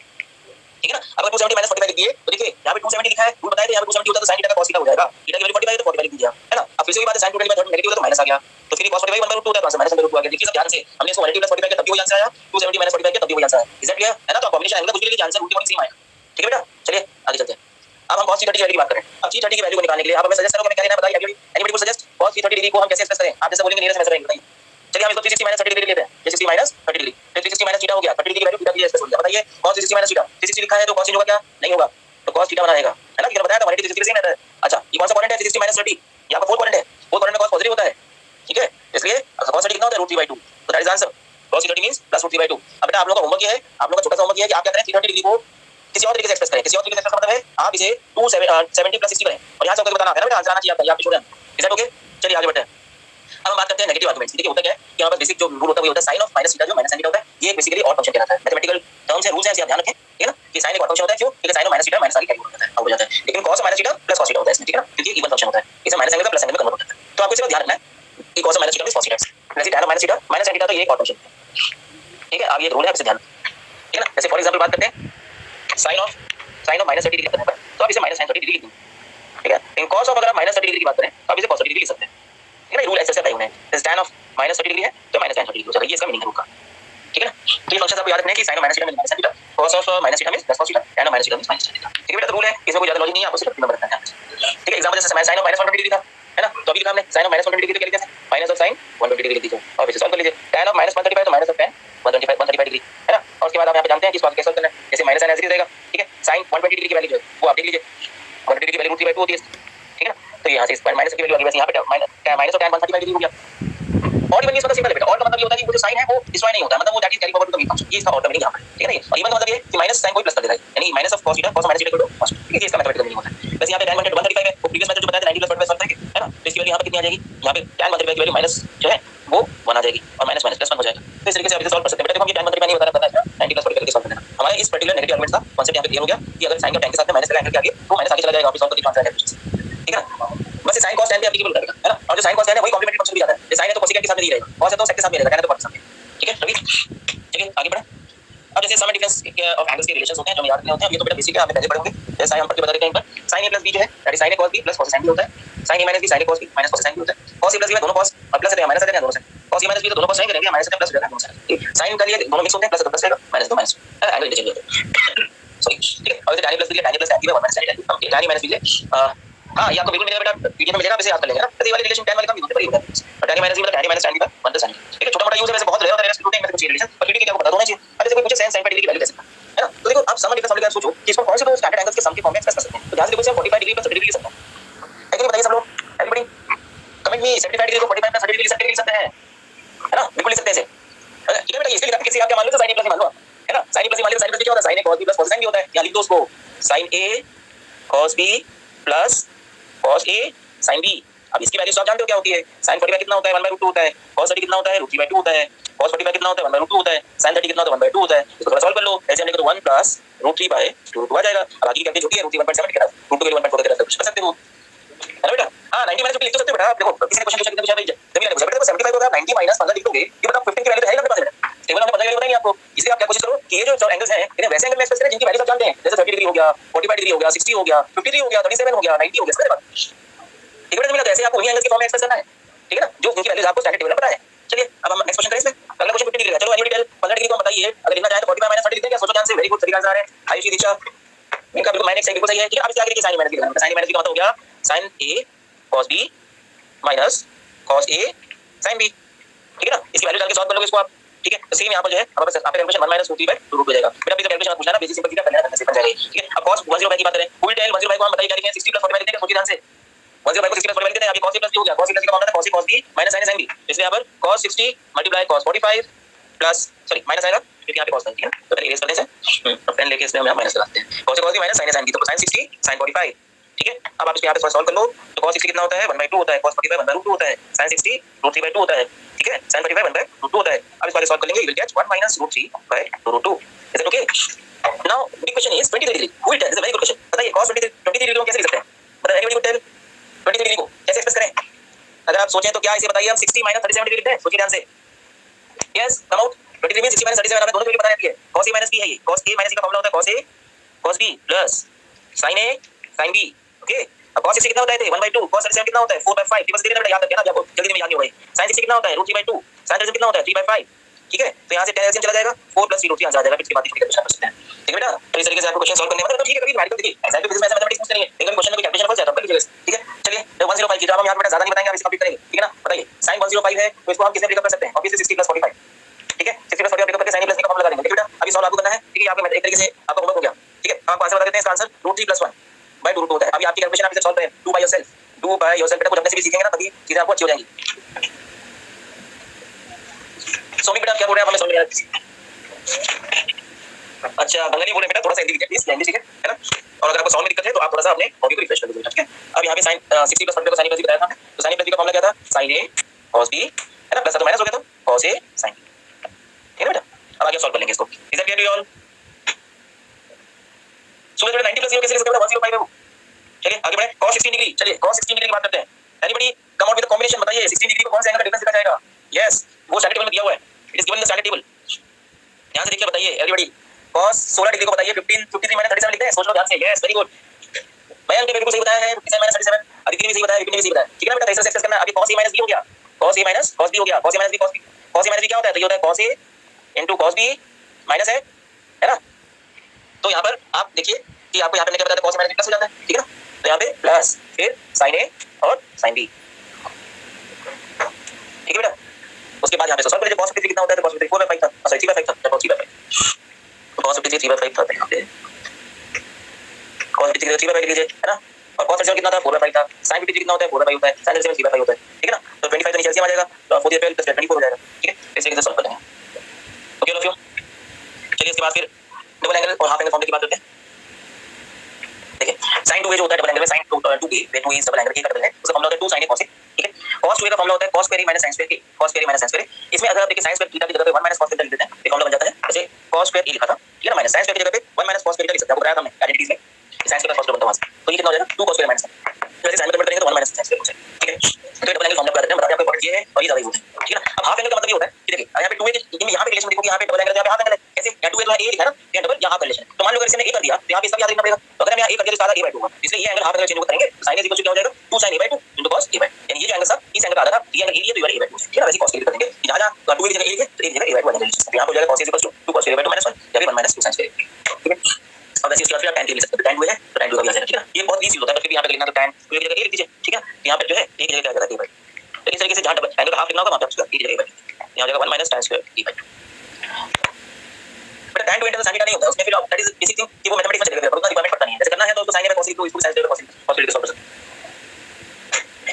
ठीक है ना। अगर 270 माइनस 45 लिख दिए तो देखिए यहाँ पे 270 लिखा है, रूल बताया था यहाँ पे 270 होता है तो sin थीटा का cos थीटा हो जाएगा, थीटा की वैल्यू 45 है तो 45 लिख दिया, है ना। अब फिर से वही बात है, sin 225 थर्ड नेगेटिव है तो माइनस आ गया, तो फिर cos 45 1/2 होता है तो माइनस 1/2 आ गया। देखिए सब ध्यान से, हमने इसको 180 प्लस 45 का तब भी वही आंसर आया, 270 माइनस 45 का तब भी वही आंसर आया, इज दैट क्लियर, है ना। तो कॉम्बिनेशन एंगल कुछ भी लीजिए, आंसर रूट के सेम आएगा, ठीक है बेटा। चलिए आगे चलते हैं, अब हम cos 30 की वैल्यू की बात करें। अब cos 30 की वैल्यू को निकालने के लिए आप हमें सजेस्ट करो कि मैं क्या लेना है, बताइए। एनीबॉडी को सजेस्ट cos 30 डिग्री को हम कैसे एक्सप्रेस करें, आप जैसे बोलेंगे नियरेस्ट मेजर रहेंगे, बताइए। चलिए हम इसको 360 माइनस 30 डिग्री लेते हैं, 360 माइनस 30 डिग्री, तो 360 माइनस थीटा हो गया, 30 डिग्री की वैल्यू थीटा की एक्सप्रेस हो गया, बताइए cos 360 माइनस थीटा, 360 लिखा है तो cos चेंज होगा क्या, नहीं होगा, तो cos थीटा बना रहेगा, है ना। कितना बताया था 180 360 सेम रहता है। अच्छा ये कौन सा क्वाड्रेंट है, 360 माइनस 30, यहां पर फोर्थ क्वाड्रेंट है, फोर्थ क्वाड्रेंट में cos पॉजिटिव होता है, ठीक है, इसलिए cos 30 कितना होता है, √3/2, तो that is answer, cos 30 means plus √3/2। अब बेटा आप लोगों का होमवर्क ये है, आप लोगों का छोटा सा होमवर्क ये है कि आप क्या करें, 330 डिग्री को किसी और तरीके से एक्सप्रेस करें, किसी और तरीके से एक्सप्रेस मतलब है आप इसे 270 प्लस 60 करें और यहाँ से होकर बताना है ना बेटा, आंसर आना चाहिए आपका, ये आपके स्टूडेंट, इज दैट ओके। चलिए आगे बढ़ते हैं। अब हम बात करते हैं नेगेटिव आर्गुमेंट्स। देखिए होता क्या है कि हमारे पास बेसिक जो रूल होता है वो होता है sin ऑफ माइनस थीटा जो माइनस sin थीटा होता है, ये बेसिकली ऑड फंक्शन कहलाता है, मैथमेटिकल टर्म्स है, रूल्स हैं, आप ध्यान रखें, ठीक है ना, कि sin एक ऑड फंक्शन होता है, क्यों, क्योंकि sin of minus theta minus आगे कैरी होता है, आउट हो जाता है, लेकिन cos minus theta plus cos theta होता है इसमें, ठीक है ना, क्योंकि इवन फंक्शन होता है, इसे माइनस एंगल का प्लस एंगल में कन्वर्ट होता है। तो आपको इसे ध्यान रखना है कि cos minus theta plus cos theta, वैसे tan of minus theta minus sin theta तो ये एक ऑड फंक्शन है, ठीक है। अब ये रूल है, आप इसे ध्यान रखें, ठीक है ना। जैसे फॉर एग्जांपल बात करते हैं sin ऑफ माइनस 30 डिग्री करने पर, तो आप इसे माइनस sin 30 डिग्री लिख दें, ठीक है। इन cos ऑफ अगर आप माइनस 30 डिग्री की बात करें तो आप इसे cos 30 डिग्री लिख सकते हैं, ठीक है ना। रूल ऐसे अप्लाई होने हैं, जैसे tan ऑफ माइनस 30 डिग्री है तो माइनस tan 30 डिग्री हो जाएगा, ये इसका मीनिंग है रूल का, ठीक है ना। तो ये फंक्शन आपको याद रखना है कि sin of minus theta means minus theta, cos of minus theta means plus cos theta, tan of minus theta means minus theta, ठीक है बेटा। तो रूल है, इसमें कोई ज्यादा लॉजिक नहीं है, आपको सिर्फ नंबर रखना है, ठीक है। एग्जांपल जैसे sin ऑफ माइनस 120 डिग्री था, है ना, तो अभी लिखा हमने sin ऑफ माइनस 120 डिग्री तो क्या लिखा है, माइनस ऑफ sin 120 डिग्री लिख दीजिए और इसे सॉल्व कर लीजिए। tan ऑफ माइनस 135 तो माइनस ऑफ tan 135 डिग्री, है ना। और उसके बाद आप यहाँ पे जानते हैं कि इसको आगे कैसे सॉल्व करना है, जैसे माइनस sin ऐसे रहेगा, ठीक है। sin 120 डिग्री की वैल्यू जो है वो आप देख लीजिए, 120 डिग्री की वैल्यू √3/2 होती है, ठीक है ना। तो यहाँ से इस माइनस की वैल्यू आ गई, बस यहाँ पे माइनस ऑफ tan 135 डिग्री हो गया। और इवन ये इसका सिंपल है बेटा, और का मतलब ये होता है कि वो जो साइन है वो डिस्ट्रॉय नहीं होता है, मतलब वो that is carry forward to the main function, ये इसका और का मीनिंग यहाँ पर, ठीक है ना। और इवन का मतलब ये कि माइनस साइन कोई प्लस कर देता है, यानी minus of cos theta cos minus theta cos, ठीक है, इसका मैथमेटिकल मीनिंग होता है। वैसे यहाँ पे tan 135 है, वो प्रीवियस मेथड जो बताया था 90 प्लस 45 सॉल्व करेंगे, है ना, तो इसकी वैल्यू यहाँ पे कितनी आ जाएगी, यहाँ पे tan 135 की वैल्यू माइनस जो है वो 1 आ जाएगी और माइनस माइनस प्लस 1 हो जाएगा। तो इस तरीके से आप इसे सॉल्व कर सकते हैं बेटा। देखो ये tan 135 नहीं बताना पड़ता है, 90 प्लस 45 करके सॉल्व करना। हमारे इस पर्टिकुलर नेगेटिव आर्गुमेंट का कांसेप्ट यहाँ पे क्लियर हो गया कि अगर साइन का tan के साथ में माइनस का एंगल के आगे तो माइनस आगे चला जाएगा, वापस सॉल्व करके ट्रांसफर करेंगे, ठीक है ना। बस sin cos tan पे एप्लीकेबल करेगा, है ना। और जो sin cos tan है वही कॉम्प्लीमेंट्री फंक्शन भी आता है, ये sin है तो cosecant के साथ में नहीं रहेगा, cos है तो sec के साथ में रहेगा, tan है तो cot के साथ में, ठीक है रवि। चलिए आगे बढ़ें। अब जैसे सम एंड डिफरेंस ऑफ एंगल्स के रिलेशंस होते हैं जो हमें याद नहीं होते हैं, ये तो बेटा बेसिक है, आपने पहले पढ़े होंगे। जैसे साइन हम पढ़ के बता देते हैं एक बार, sin a प्लस b जो है that is sin a cos b plus cos sin b होता है, sin a minus b sin a cos b minus cos sin b होता है। cos a प्लस b में दोनों cos और plus है माइनस है दोनों से, cos a माइनस b तो दोनों cos नहीं करेंगे, माइनस है प्लस हो जाएगा दोनों से, sin का लिए दोनों मिक्स होते हैं, प्लस तो प्लस रहेगा माइनस तो माइनस, एंगल इंटरचेंज होते हैं, सॉरी, ठीक है। और जैसे tan a plus b tan a plus tan b में 1 माइनस tan a, हम tan a माइनस b ले हां ये आपको बिल्कुल मिलेगा बेटा, पीडीएफ में मिलेगा, आप इसे याद कर लेंगे ना। तो ये वाली रिलेशन tan वाले का भी होता है, और tan a माइनस b मतलब tan a minus tan b का 1 प्लस tan b, ठीक है। छोटा मोटा यूज है, वैसे बहुत रेयर होता है रेयर में कुछ रिलेशन, पर पीडीएफ के आपको पता होना चाहिए। अब जैसे कोई पूछे sin sin डिग्री की वैल्यू कैसे, है ना, तो देखो आप सम डिफरेंस वाले का सोचो कि इसको कौन से दो स्टैंडर्ड एंगल्स के सम के फॉर्म में एक्सप्रेस कर सकते हैं। तो ध्यान से देखो इसे 45 डिग्री प्लस 30 डिग्री लिख सकते हैं, है कि नहीं, बताइए सब लोग, एवरीबॉडी कमेंट मी 75 डिग्री को 45 प्लस 30 डिग्री लिख सकते हैं, है ना, बिल्कुल लिख सकते हैं इसे, ठीक है बेटा। इसके लिए किसी आप क्या मान लो, तो sin a प्लस मान लो, है ना, sin a प्लस मान लो, sin प्लस क्या होता है, sin a cos b plus cos sin b होता है, यहां लिख दो उसको, sin a cos b plus cos a sin b। अब इसकी वैल्यू आप जानते हो क्या होती है, sin 45 कितना होता है 1/2 होता है, cos 30 कितना होता है √3/2 होता है, cos 45 कितना होता है 1/2 होता है, sin 30 कितना होता है 1/2 होता है। इसको थोड़ा सॉल्व कर लो, ऐसे हमने तो 1 प्लस √3/2 आ जाएगा। अब आगे की वैल्यू जो है √3 1.7 के साथ √2 के 1.4 के साथ कुछ कर सकते हो, है ना बेटा। हां 90 माइनस लिख तो सकते हो बेटा, आप देखो किसी ने क्वेश्चन पूछा कितना पूछा भाई, जब मैंने पूछा बेटा 75 होगा 90 माइनस 15 लिख दोगे, ये बताओ 15 की वैल्यू तो है ही ना अपने पास बेटा, टेबल हमने 15 की वैल्यू बताई आपको। इसलिए आप क्या कोशिश करो कि ये जो एंगल्स हैं इन्हें वैसे एंगल में एक्सप्रेस करें जिनकी वैल्यू आप जानते हैं, जैसे 30 डिग्री हो गया, 45 डिग्री हो गया, 60 हो गया, 53 हो गया, 37 हो गया, 90 हो गया, समझ बात, ठीक है बेटा। तो ऐसे आपको उन्हीं एंगल्स की फॉर्म में एक्सप्रेस करना है, ठीक है ना, जो उनकी वैल्यूज आपको स्टैंडर्ड टेबल में पता है। चलिए अब हम नेक्स्ट क्वेश्चन करें इसमें। अगला क्वेश्चन 50 डिग्री का, चलो एनीबॉडी टेल 15 डिग्री को बताइए, अगर लिखना चाहे तो 45 माइनस 30 लिख देंगे, सोचो ध्यान से, वेरी गुड, सही आंसर है, आयुषी दीक्षा इनका बिल्कुल माइनस बिल्कुल सही है, ठीक है। अब इसके आगे देखिए sin minus b, sin minus b का मतलब हो गया sin a cos b minus cos a sin b, ठीक है ना। इसकी वैल्यू डाल के सॉल्व कर लोगे इसको आप, ठीक है। तो सेम यहाँ पर जो है हमारे पास आपका calculation 1 minus root 3 by root 2 हो जाएगा। फिर आप कैलकुलेशन पूछना ना बेसिक सिंपल थीटा करना है से बन जाएगा। ठीक है। अब cos 105 की बात करें, फुल टेल 105 को हम बताइए क्या लिखें 60 प्लस 45 लिखते हैं, सोचिए ध्यान से 105 को 60 प्लस 45 लिखते हैं। अब ये cos a प्लस b हो गया, cos a प्लस b का फॉर्मूला था cos a cos b minus sin a sin b, इसलिए यहाँ पर cos 60 multiply cos 45 plus sorry minus आएगा क्योंकि यहाँ पे cos है। ठीक है, तो पहले इरेज कर दें इसे, अब पेन लेके इसमें हम माइनस लगाते हैं cos a cos b minus sin a sin b, तो sin 60 sin 45। ठीक है, अब आप इसको यहाँ पे सॉल्व कर लो तो cos 60 कितना होता है 1/2 होता है, cos 45 1/2 होता है, sin 60 √3/2 होता है। ठीक है, sin 45 1/2 होता है। अब इसको सॉल्व कर लेंगे, you will get 1 minus √3/2। Is it okay? Now big question is 23 degree. Who will tell? This is a very good question. बताइए cos 23 डिग्री को कैसे लिख सकते हैं? बताइए एनीबॉडी विल टेल 23 डिग्री को कैसे एक्सप्रेस करें? अगर आप सोचें तो क्या इसे बताइए हम 60 माइनस 37 डिग्री लिखते हैं, सोचिए ध्यान से। यस, कम आउट 23 में 60 माइनस 37 हमें दोनों की वैल्यू पता रहती है। cos a माइनस b है ये, cos a माइनस b का फार्मूला होता है cos a cos b plus sin a sin b। Okay, अब cos 60 कितना होता है 1/2, cos 37 कितना होता है 4/5। टिप्स दे देना याद रखिए ना, आपको जल्दी में याद नहीं होगा। sin 60 कितना होता है √3/2, sin 37 कितना होता है 3/5। ठीक है, तो यहां से 10 एलसीएम चला जाएगा, 4 + 3 √3 आंसर आ जाएगा। फिर इसके बाद इसकी कैलकुलेशन कर सकते हैं। ठीक है बेटा, तो इस तरीके से आपको क्वेश्चन सॉल्व करने में तो ठीक है। कभी मैथमेटिक्स देखिए एग्जाम पे फिजिक्स मैथमेटिक्स पूछते नहीं है, लेकिन क्वेश्चन में कोई कैलकुलेशन फंस जाता है तो कर लीजिएगा। ठीक है, चलिए तो 105 की, तो हम यहां पे बेटा ज्यादा नहीं बताएंगे, हम इसको कंप्लीट करेंगे। ठीक है ना, बताइए sin 105 है तो इसको हम किससे ब्रेकअप कर सकते हैं? ऑब्वियसली 60 + 45। ठीक है, 60 + 45 ब्रेकअप करके sin a + b का फार्मूला लगा देंगे। ठीक है बेटा, अभी सॉल्व आपको करना है। ठीक है, यहां पे मैं एक तरीके से आपका होमवर्क हो गया। ठीक है, हम आंसर बता देते हैं। इसका आंसर √3 + 1/2 होता है। अभी आपकी कैलकुलेशन आप इसे सॉल्व करें, डू बाय योरसेल्फ बेटा, कुछ अपने से भी सीखेंगे ना तभी चीजें आपको अच्छी हो जाएंगी। सोमी बेटा क्या बोल रहे हैं आप हमें समझ नहीं आ रहा। अच्छा बंगाली बोले बेटा, थोड़ा सा हिंदी लीजिए प्लीज, लैंग्वेज ठीक है ना। और अगर आपको साउंड में दिक्कत है तो आप थोड़ा सा अपने हॉबी को रिफ्रेश कर लीजिए। ठीक है, अब यहाँ पे sin 60 + 45 को sin a + b बताया था, तो sin a + b का फार्मूला क्या था sin a cos b है ना, प्लस तो माइनस हो गया, तो cos a sin b। ठीक है बेटा, अब आगे सॉल्व कर लेंगे इसको। Is that clear to all? So बेटा 90 + 0 कैसे लिख सकते हैं? 105 है वो। चलिए आगे बढ़े, cos 16 डिग्री। चलिए cos 16 डिग्री की बात करते हैं। Anybody come out with the combination, बताइए 16 डिग्री को कौन से एंगल का डिफरेंस लिखा जाएगा? यस, वो स्टैंडर्ड टेबल में दिया हुआ है, it is given in the standard table. ध्यान से देखिए, बताइए एवरीबॉडी cos 16 डिग्री को बताइए 53 माइनस 37 लिखते हैं, सोच लो ध्यान से। यस, वेरी गुड, मयंक ने बिल्कुल सही बताया है, 57 माइनस 37। अदिति ने भी सही बताया, विपिन ने भी सही बताया। ठीक है ना बेटा, ऐसे एक्सेस करना है। अभी cos a माइनस b हो गया, cos a minus cos b हो गया, cos a minus b cos a minus b क्या होता है? तो ये होता है cos a into cos b minus है ना। तो यहाँ पर आप देखिए कि आपको यहाँ पे क्या बताया था, cos a minus b plus हो जाता है। ठीक है ना, तो यहाँ पे प्लस फिर sin a और sin b। ठीक है बेटा, उसके बाद यहाँ पे सॉल्व करिए। cos 53 कितना होता है? तो cos 53 4/5 था, सॉरी 3/5 था, cos 3/5, cos 53 3/5 था यहाँ पे, cos 53 3/5 लिख लीजिए है ना। और cos 37 कितना था? 4/5 था। sin 53 कितना होता है? 4/5 होता है, sin 37 3/5 होता है। ठीक है ना, तो 25 तो नीचे एलसीएम आ जाएगा, तो 4 + 24 हो जाएगा। ठीक है, इसे कैसे सॉल्व करेंगे? ओके ऑल ऑफ यू, चलिए इसके बाद फिर डबल एंगल और हाफ एंगल फॉर्मूले की बात करते हैं। देखिए sin 2a जो होता है डबल एंगल में, sin 2a पे 2a इज डबल एंगल के का डबल है, उसका फार्मूला होता है 2 sin a cos a। ठीक है, cos 2a का फार्मूला होता है cos square a sin square a, cos square a sin square a। इसमें अगर आप देखिए sin स्क्वायर थीटा की जगह पे 1 cos थीटा लिख देते हैं, ये फार्मूला बन जाता है। जैसे cos स्क्वायर a लिखा था, ठीक है ना, माइनस sin स्क्वायर की जगह पे 1 cos थीटा लिख सकते हैं। आपको बताया था हमने आइडेंटिटीज में, sin स्क्वायर cos बनता है वहां से, तो ये कितना हो जाएगा 2 cos स्क्वायर माइनस। वैसे sin में कन्वर्ट करेंगे तो 1 sin स्क्वायर cos। ठीक है, तो डबल एंगल फार्मूला बता देते हैं, बताया आपको इंपॉर्टेंट ये है और ये ज्यादा यूज है। ठीक है ना, अब हाफ एंगल का मतलब ये होता है कि देखिए यहाँ पे 2a के यहाँ पे रिलेशन देखो कि यहाँ पे डबल एंगल है, यहाँ पे हाफ एंगल है। कैसे? यहाँ 2a तो है a लिखा है ना, यहाँ डबल यहाँ हाफ रिलेशन है। तो मान लो अगर इसने a कर दिया तो यहाँ पे इसका भी याद रखना पड़ेगा। तो अगर हम यहाँ a कर दिया तो सारा a/2 होगा, इसलिए ये एंगल हाफ एंगल चेंज करेंगे, sin a क्या हो जाएगा 2 sin a/2 into cos a/2। यानी ये जो एंगल था इस एंगल का आधा था, ये एंगल a है तो ये a/2। ठीक है ना, वैसे cos के लिए करेंगे, यहाँ जहाँ 2 की जगह a लिखे तो a की जगह a/2 आ जाएगा। तो यहाँ हो जाएगा cos a 2 cos a/2 -1 या फिर 1 - 2 sin a। ठीक है, अब वैसे इसके बाद फिर आप tan के लिए लिख सकते हो, tan 2 है तो tan 2 का भी आ जाएगा। ठीक है, ये बहुत इजी होता है, फिर भी यहाँ पे लिखना तो tan 2 की जगह a लिख दीजिए। ठीक है, तो यहाँ पे जो है a की जगह क्या आ जाएगा a/2। तो इस तरीके से जहाँ डबल एंगल का हाफ लिखना होगा वहाँ पे उसका a की जगह a/2, यहाँ जाएगा 1 - tan square a/2। But tan 2 internal sin theta नहीं होता है उसमें, फिर दैट इज बेसिक थिंग कि वो मैथमेटिक्स में चलेगा, उतना रिक्वायरमेंट पड़ता नहीं है। जैसे करना है तो उसको sin a cos a तो इसको sin a cos possibility solve कर सकते हैं।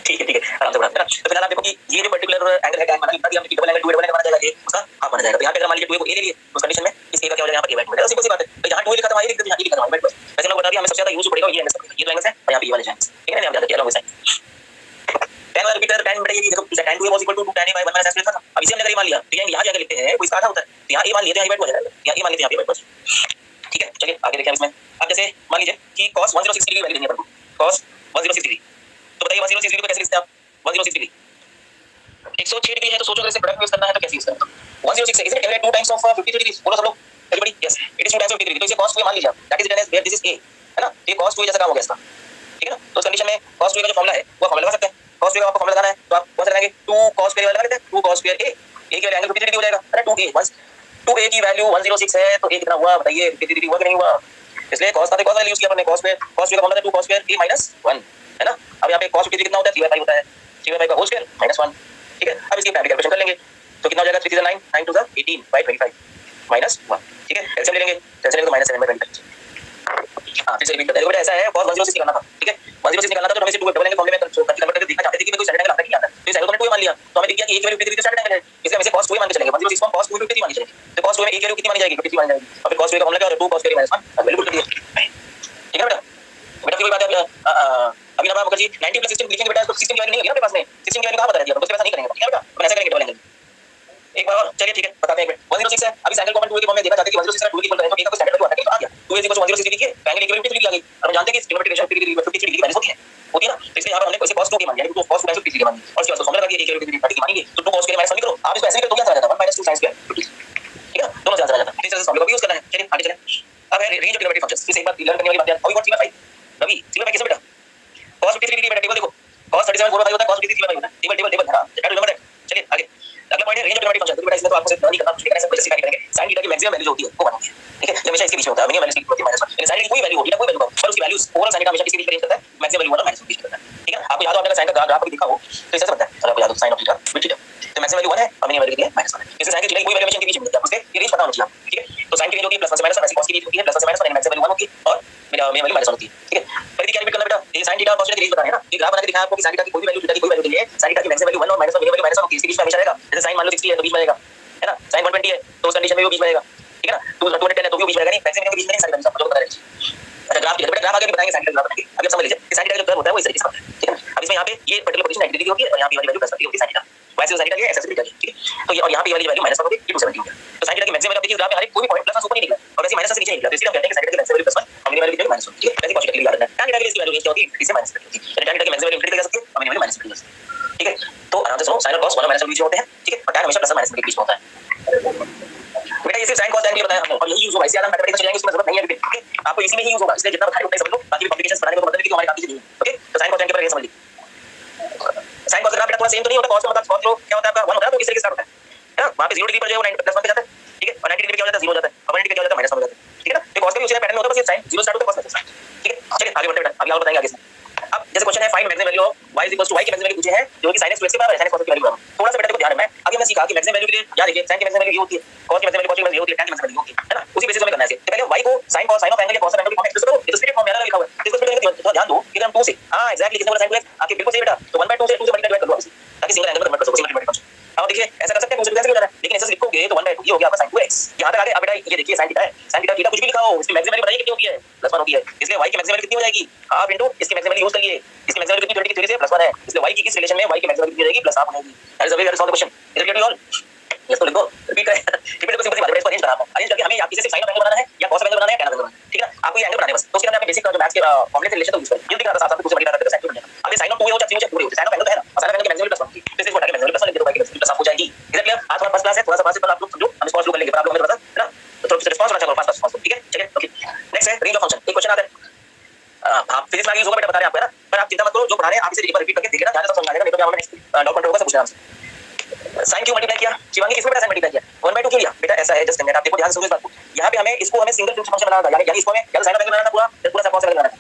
ठीक है आराम से बढ़ा। तो फिलहाल आप देखो कि ये जो पर्टिकुलर एंगल है tan माना लिखा दिया हमने कि डबल एंगल 2 डबल एंगल बना जाएगा, ये उसका हाफ बना जाएगा। तो यहाँ पे अगर मान लीजिए 2 को a ले लिए उस कंडीशन में इस a का क्या हो जाएगा यहाँ पर a/2 बनेगा। सिंपल सी बात है, तो यहाँ 2 लिखा था वहाँ a लिख दो, यहाँ a लिखा था वहाँ a/2। वैसे लोग बता दिया हमें सबसे ज्यादा यूज पड़ेगा ये एंगल, ये जो एंगल है और यहाँ पे ये वाले एंगल। ठीक है ना, यहाँ पे अलग हो जाए tan वाला रिपीटर tan बेटा ये देखो tan 2a was equal to 2 tan a by 1 - sin था। अब इसे हमने अगर मान लिया तो यहाँ जाके लिखते हैं वो इसका आधा होता है, तो यहाँ a मान लिए तो यहाँ a/2 हो जाएगा, यहाँ a मान लिए तो यहाँ a/2। ठीक है, चलिए आगे देखें इसमें। अब जैसे मान लीजिए कि cos 106 डिग्री वैल्यू लेनी है अपन को, cos 106 डिग्री। तो बताइए 106 डिग्री को कैसे लिखते हैं आप? 106 डिग्री 106 डिग्री है तो सोचो अगर इसे प्रोडक्ट यूज करना है तो कैसे यूज करें? 106 है, is it 2 times of 53 degree? बोलो सब लोग everybody. Yes, it is 2 times of 53 degree. तो इसे cos 2a मान लीजिए आप, that is written as where this is a है ना, ये cos 2a जैसा काम हो गया इसका। ठीक है ना, तो उस कंडीशन में cos 2a का जो फार्मूला है वो फार्मूला लगा सकते हैं। cos 2a का आपको फार्मूला लगाना है तो आप कौन सा लगाएंगे? 2 cos स्क्वायर वाला लगा देते हैं, 2 cos स्क्वायर a की वैल्यू एंगल 53 डिग्री हो जाएगा है ना। 2a बस 2a की वैल्यू 106 है तो a कितना हुआ बताइए? 53 डिग्री हुआ कि नहीं हुआ? इसलिए cos का cos वाला यूज किया हमने, cos स्क्वायर का फार्मूला है 2 cos स्क्वायर a - 1 है ना। अब यहाँ पे cos 53 कितना होता है? 3/5 होता है, 3/5 का होल स्क्वायर -1। ठीक है, अब इसकी फैमिली कैलकुलेशन कर लेंगे। तो कितना हो जाएगा 3 9 9 2 18/25 माइनस 1, ठीक है। एलसीएम ले लेंगे, एलसीएम लेंगे तो माइनस 7/25। हां फिर से रिपीट करते हैं, बेटा ऐसा है cos 106 निकालना था, ठीक है। 106 निकालना था तो हमें इसे 2 डबल एंगल फॉर्मूले में कन्वर्ट करके देखना चाहते थे कि कोई स्टैंडर्ड एंगल आता है कि नहीं आता। तो इस एंगल को हमने 2 मान लिया, तो हमें दिख गया कि 1 की वैल्यू 53 तो स्टैंडर्ड एंगल है, इसलिए हम इसे cos 2 मान के चलेंगे। 106 को cos 2 * 53 मान के चलेंगे। तो cos 2 में 1 की वैल्यू कितनी मानी जाएगी? 53 मानी जाएगी। और फिर cos 2 का फॉर्मूला क्या होता है? 2 cos स्क्वायर - 1 वैल्यू पुट कर दिया, ठीक है बेटा। बेटा कोई बात है अभी ना मुखर्जी 90 + 16 लिखेंगे बेटा, तो 16 की वैल्यू नहीं है ना अपने पास में, 16 की वैल्यू कहां बता दिया, तो उसके पास नहीं करेंगे, ठीक है बेटा। अपन ऐसा करेंगे डबल एंगल एक बार और, चलिए ठीक है बताते हैं। 106 है, अभी एंगल कॉमन 2 के फॉर्म में देखना चाहते हैं कि 106 का 2 की इक्वल करें तो ए का कोई स्टैंडर्ड वैल्यू आता है, तो आ गया 2 = 106 लिखिए, एंगल की वैल्यू 53 आ गई। अब हम जानते हैं कि ट्रिग्नोमेट्रिक रिलेशन 53 डिग्री माइनस होती है ना, तो इसलिए यहां पर हमने कोई cos 2 की मान लिया, तो cos 2 - 53 मान ली, और उसके बाद फॉर्मूला लगा दिया, a की वैल्यू 30 मानेंगे, तो 2 cos स्क्वायर - 1 करो। आप इसको ऐसे भी कर दो, क्या आ जाता है 1 - 2 sin स्क्वायर, ठीक है, दोनों से आंसर आ जाता है। इस तरह से फॉर्मूला को यूज करना है। चलिए आगे चलें। अब है रेंज ऑफ ट्रिग्नोमेट्रिक फंक्शंस, फिर से एक बार लर्न करने वाली बात है। अभी व्हाट सिंपलीफाई रवि सिंपलीफाई कैसे बेटा? cos 53 डिग्री बेटा, टेबल देखो, cos 37 4/5 होता है, cos 53 3/5 होता है, टेबल है ना, ट्राई टू रिमेंबर दैट। चलिए आगे अगला पॉइंट है रेंज ऑफ ट्रिग्नोमेट्रिक फंक्शन। तो बेटा इसमें तो आपको सिर्फ नहीं करना, कुछ नहीं करना, सिंपल जस्टिफाई करेंगे। sin थीटा की मैक्सिमम वैल्यू जो होती है वो बनती है, ठीक है, ये हमेशा इसके बीच में होता है, मिनिमम वैल्यू होती है -1, लेकिन sin की कोई वैल्यू होती है ना, कोई वैल्यू पर उसकी वैल्यूज ओवरऑल sin का हमेशा किसके बीच में रेंज करता है, मैक्सिमम वैल्यू वाला -1 बीच में करता है, ठीक है। आपको याद हो, आपने sin का ग्राफ कभी देखा हो तो ऐसा बनता है, अगर आपको याद हो sin of theta with theta, तो मैक्सिमम वैल्यू 1 है और मिनिमम वैल्यू कितनी है -1 है। इससे sin की थीटा की कोई वैल्यू हमेशा इनके बीच में होती है, उसके ये रेंज पता होना चाहिए, ठीक है। तो sin की रेंज होती है +1 से -1, ऐसी cos की रेंज होती है +1 से -1 यानी मैक्सिमम वैल्यू 1 होती है और मिनिमम वैल्यू -1 होती है, ठीक है। पर क्या रिपीट करना बेटा, ये sin थीटा और cos थीटा की रेंज बताना है ना, ये ग्राफ बना के दिखाया आपको कि sin थीटा की कोई भी वैल्यू, थीटा की कोई वैल्यू के लिए sin थीटा की मैक्सिमम वैल्यू 1 और -1 मिनिमम वैल्यू -1 होती है, इसके बीच में हमेशा रहेगा। जैसे sin मान लो 60 है तो बीच में रहेगा, है ना, sin 120 है तो उस कंडीशन में वो बीच में रहेगा, ठीक है ना, 210 है तो भी बीच में रहेगा, नहीं मैक्सिमम के बीच में नहीं, सारी वैल्यू आपको पता रहेगी। अच्छा ग्राफ किया बेटा, ग्राफ आगे भी बताएंगे, sin का ग्राफ बनाएंगे। अभी आप समझ लीजिए कि sin का जो कर्व होता है वो इस तरीके से बनता है, ठीक है। अब इसमें यहाँ पे ये पर्टिकुलर पोजीशन 90 डिग्री होती है और यहाँ पे वाली वैल्यू +30 होती है sin थीटा, वैसे sin थीटा की एक्सेस थीटा की, ठीक है। तो ये और यहाँ पे वाली वैल्यू -1 होगी, ये 270 हो गया। तो sin थीटा की मैक्सिमम वैल्यू देखिए ग्राफ में हमारे कोई भी पॉइंट +1 ऊपर नहीं निकला और वैसे -1 से नीचे नहीं निकला, तो इसलिए हम कहते हैं कि sin थीटा की मैक्सिमम वैल्यू +1 और मिनिमम वैल्यू -1, ठीक है। वैसे पॉजिटिव याद रखना है, tan थीटा की इसकी वैल्यू रेंज होती है ∞ से -30 होती है, tan थीटा की मैक्सिमम वैल्यू ∞ जा सकती है और मिनिमम वैल्यू -1 जा सकती है, ठीक है। तो आराम से सुनो, sin और cos 1 और -1 के बीच में होते हैं, ठीक है, और tan हमेशा +- के बीच में होता है बेटा। ये सिर्फ sin cos tan के लिए बताया हमने और यही यूज होगा, इससे ज्यादा मैथमेटिक्स चलेंगे उसमें जरूरत नहीं है, ठीक है। आपको इसी में ही यूज होगा, इसलिए जितना बताया उतना ही समझ लो, बाकी कॉम्प्लिकेशंस बनाने में तो मतलब नहीं कि हमारे काम की चीज नहीं है, ओके। तो sin cos tan के बारे में समझ लीजिए। sin cos ग्राफ बेटा थोड़ा सेम तो नहीं होता, cos का मतलब cos लो क्या होता है आपका 1 होता है, तो किस तरीके से स्टार्ट होता है ना, वहां पे 0 डिग्री पर जो है वो +1 पे जाता है, ठीक है, और 90 डिग्री पे क्या हो जाता है 0 हो जाता है, और 180 पे क्या हो जाता है -1 हो जाता है, ठीक है ना। तो cos का भी उसी पैटर्न में होता है, बस ये sin 0 स्टार्ट होता है, cos में, ठीक है। चलिए आगे बढ़ते हैं बेटा, अभी और बताएंगे आगे से। अब जैसे क्वेश्चन है find maximum value of y = y की मैक्सिमम वैल्यू पूछे हैं जो कि sin x + x के बराबर है, sin x cos की वैल्यू बराबर। थोड़ा सा बेटा देखो ध्यान रखना है, अभी हमने सीखा कि मैक्सिमम वैल्यू के लिए याद रखिए sin की मैक्सिमम वैल्यू ये होती है, cos की मैक्सिमम वैल्यू cos की वैल्यू होती है, tan की मैक्सिमम वैल्यू होती है ना, उसी बेसिस पे हमें करना है इसे। तो पहले y को sin cos sin of angle या cos of एंगल की फॉर्म में एक्सप्रेस करो, ये तो स्प्लिट फॉर्म में आना लिखा हुआ है, इसको स्प्लिट करके थोड़ा ध्यान दो कि हम 2 से हां एग्जैक्टली किसने बोला sin 2x आपके बिल्कुल सही बेटा, तो 1/2 से 2 से मल्टीप्लाई कर दो ताकि सिंगल एंगल में कन्वर्ट कर सको, सिंगल फंक्शन। अब देखिए ऐसा कर सकते हैं, कुछ भी कैसे हो जाना है, लेकिन ऐसे लिखोगे तो 1/2 ये हो गया आपका sin 2x। यहां तक आ गए, अब बेटा ये देखिए sin थीटा है, sin थीटा थीटा कुछ भी लिखा हो इसकी मैक्सिमम वैल्यू बताइए कितनी होती है, +1 होती है, इसलिए y की मैक्सिमम वैल्यू कितनी हो जाएगी हाफ इंटू इसकी मैक्सिमम वैल्यू यूज करिए, इसकी मैक्सिमम वैल्यू कितनी 20 की थ्योरी से +1 है, इसलिए y की इस रिलेशन में y की मैक्सिमम वैल्यू कितनी हो जाएगी +1 हो जाएगी। That is a very solve the question, is it clear all? Yes तो लिखो, रिपीट करें, रिपीट को सिंपल सी बात है, इसको अरेंज करना है, अरेंज करके हमें या किसी से sin ऑफ एंगल बनाना है या cos ऑफ एंगल बनाना है, tan ऑफ एंगल बनाना है, ठीक है। आपको ये एंगल बनाने बस, तो उसके अंदर आपने बेसिक जो मैथ्स के फॉर्मूले से रिलेशन तो यूज करें, ये दिख रहा था साथ-साथ कुछ बड़ी बात है, sin बन जाएगा। अब ये sin ऑफ 2 हो चाहे 3 हो चाहे पूरे हो, sin ऑफ एंगल तो है ना, sin ऑफ एंगल की मैक्सिमम वैल्यू +1 तो इसे हटा के मैक्सिमम वैल्यू +1 लिख दो, y की मैक्सिमम +1 हो जाएगी। Is it clear? आज थोड़ा फर्स्ट क्लास है, थोड़ा सा फास्ट आप लोग समझो, हम इसको कर लेंगे, पर आप लोग हमें बता ना, तो थोड़ा रिस्पांस होना चाहिए, फास्ट रिस्पांस, ठीक है। चलिए ओके, नेक्स्ट है रेंज ऑफ फंक्शन। एक क्वेश्चन आता है, आप फिजिक्स में यूज होगा बेटा, बता रहे हैं आपको है ना, पर आप चिंता मत करो, जो पढ़ा रहे हैं आप इसे एक बार रिपीट करके देखना, ध्यान से समझ आएगा, नहीं तो क्या हमें नेक्स्ट डाउट पॉइंट होगा सब पूछना हमसे। sin क्यों मल्टीप्लाई किया शिवांगी, किसमें बेटा sin मल्टीप्लाई किया 1/2 क्यों लिया बेटा, ऐसा है जस्ट कन्वर्ट, आप देखो ध्यान से सुनो इस बात को। यहाँ पे हमें इसको हमें सिंगल फंक्शन बनाना था, यानी इसको हमें या तो sin ऑफ एंगल बनाना पूरा या पूरा cos ऑफ एंगल बनाना,